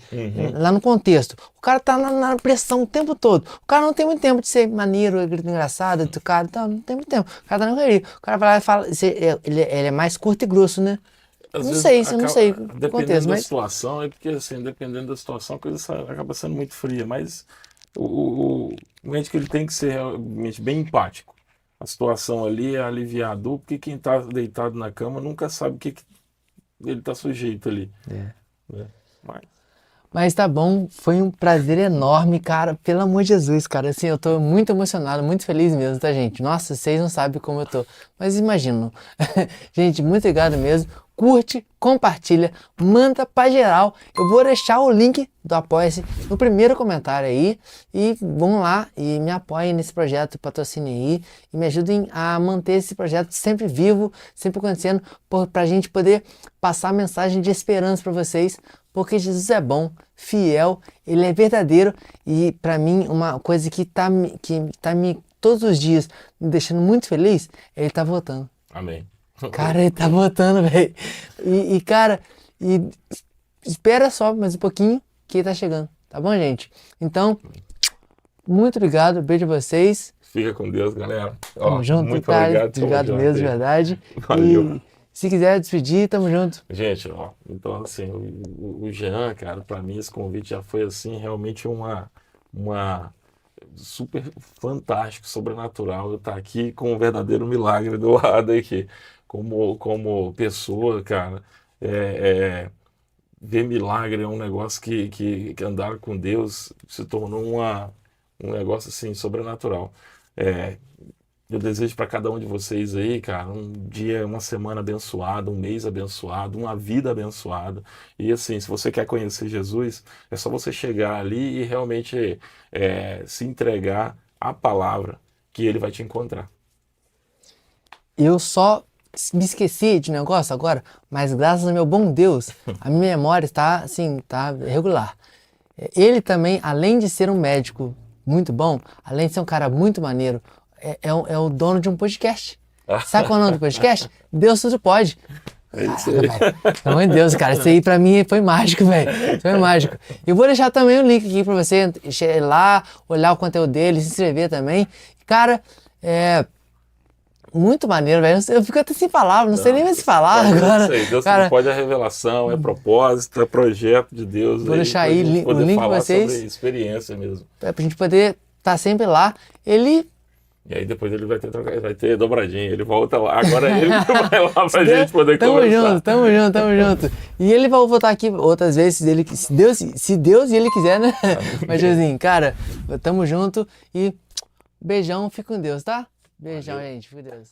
lá no contexto. O cara tá na pressão o tempo todo. O cara não tem muito tempo de ser maneiro, engraçado, educado, não tem muito tempo. O cara tá na correria. O cara vai lá e fala, ele é mais curto e grosso, né? Às Não vezes sei o dependendo contexto, da mas... situação, porque assim, dependendo da situação, a coisa acaba sendo muito fria, mas o médico ele tem que ser realmente bem empático. A situação ali é aliviador, porque quem está deitado na cama nunca sabe o que ele está sujeito ali. Né? Mas tá bom, foi um prazer enorme, cara, pelo amor de Jesus, cara, assim, eu tô muito emocionado, muito feliz mesmo, tá, gente? Nossa, vocês não sabem como eu tô, mas imaginam. Gente, muito obrigado mesmo, curte, compartilha, manda pra geral, eu vou deixar o link do Apoia-se no primeiro comentário aí, e vão lá e me apoiem nesse projeto, patrocinem aí, e me ajudem a manter esse projeto sempre vivo, sempre acontecendo, pra gente poder passar mensagem de esperança pra vocês, porque Jesus é bom, fiel, ele é verdadeiro e para mim uma coisa que tá me todos os dias me deixando muito feliz, ele tá voltando. Amém. Cara, ele tá voltando, velho. E cara, espera só mais um pouquinho que ele tá chegando, tá bom, gente? Então, muito obrigado, beijo a vocês. Fica com Deus, galera. Tamo junto, muito cara. Obrigado mesmo, de verdade. Valeu. E se quiser despedir, tamo junto. Gente, então assim, o Jean, cara, para mim esse convite já foi assim, realmente uma super fantástico, sobrenatural. Eu estar aqui com um verdadeiro milagre do lado aqui, como pessoa, cara, ver milagre é um negócio que andar com Deus se tornou um negócio assim, sobrenatural. Eu desejo para cada um de vocês aí, cara, um dia, uma semana abençoada, um mês abençoado, uma vida abençoada. E assim, se você quer conhecer Jesus, é só você chegar ali e realmente se entregar à palavra que ele vai te encontrar. Eu só me esqueci de um negócio agora, mas graças ao meu bom Deus, a minha memória está assim, tá regular. Ele também, além de ser um médico muito bom, além de ser um cara muito maneiro, é o dono de um podcast. Sabe qual é o nome do podcast? Deus Tudo Pode. É isso aí. Pelo amor de Deus, cara, isso aí pra mim foi mágico, velho. Foi mágico. Eu vou deixar também o link aqui pra você ir lá, olhar o conteúdo dele, se inscrever também. Cara, muito maneiro, velho. Eu fico até sem palavras, não sei nem mais se falar agora. Isso aí. Deus Cara, não pode a revelação, é propósito, é projeto de Deus. Vou deixar aí pra gente o link pra falar vocês. sobre experiência mesmo. Pra gente poder estar sempre lá. Ele... E aí depois ele vai ter dobradinha, ele volta lá. Agora ele vai lá pra gente poder Tamo conversar. tamo junto. E ele vai voltar aqui outras vezes, se Deus e ele quiser, né? Mas assim, cara, tamo junto e beijão, fica com Deus, tá? Beijão, gente, fica com Deus.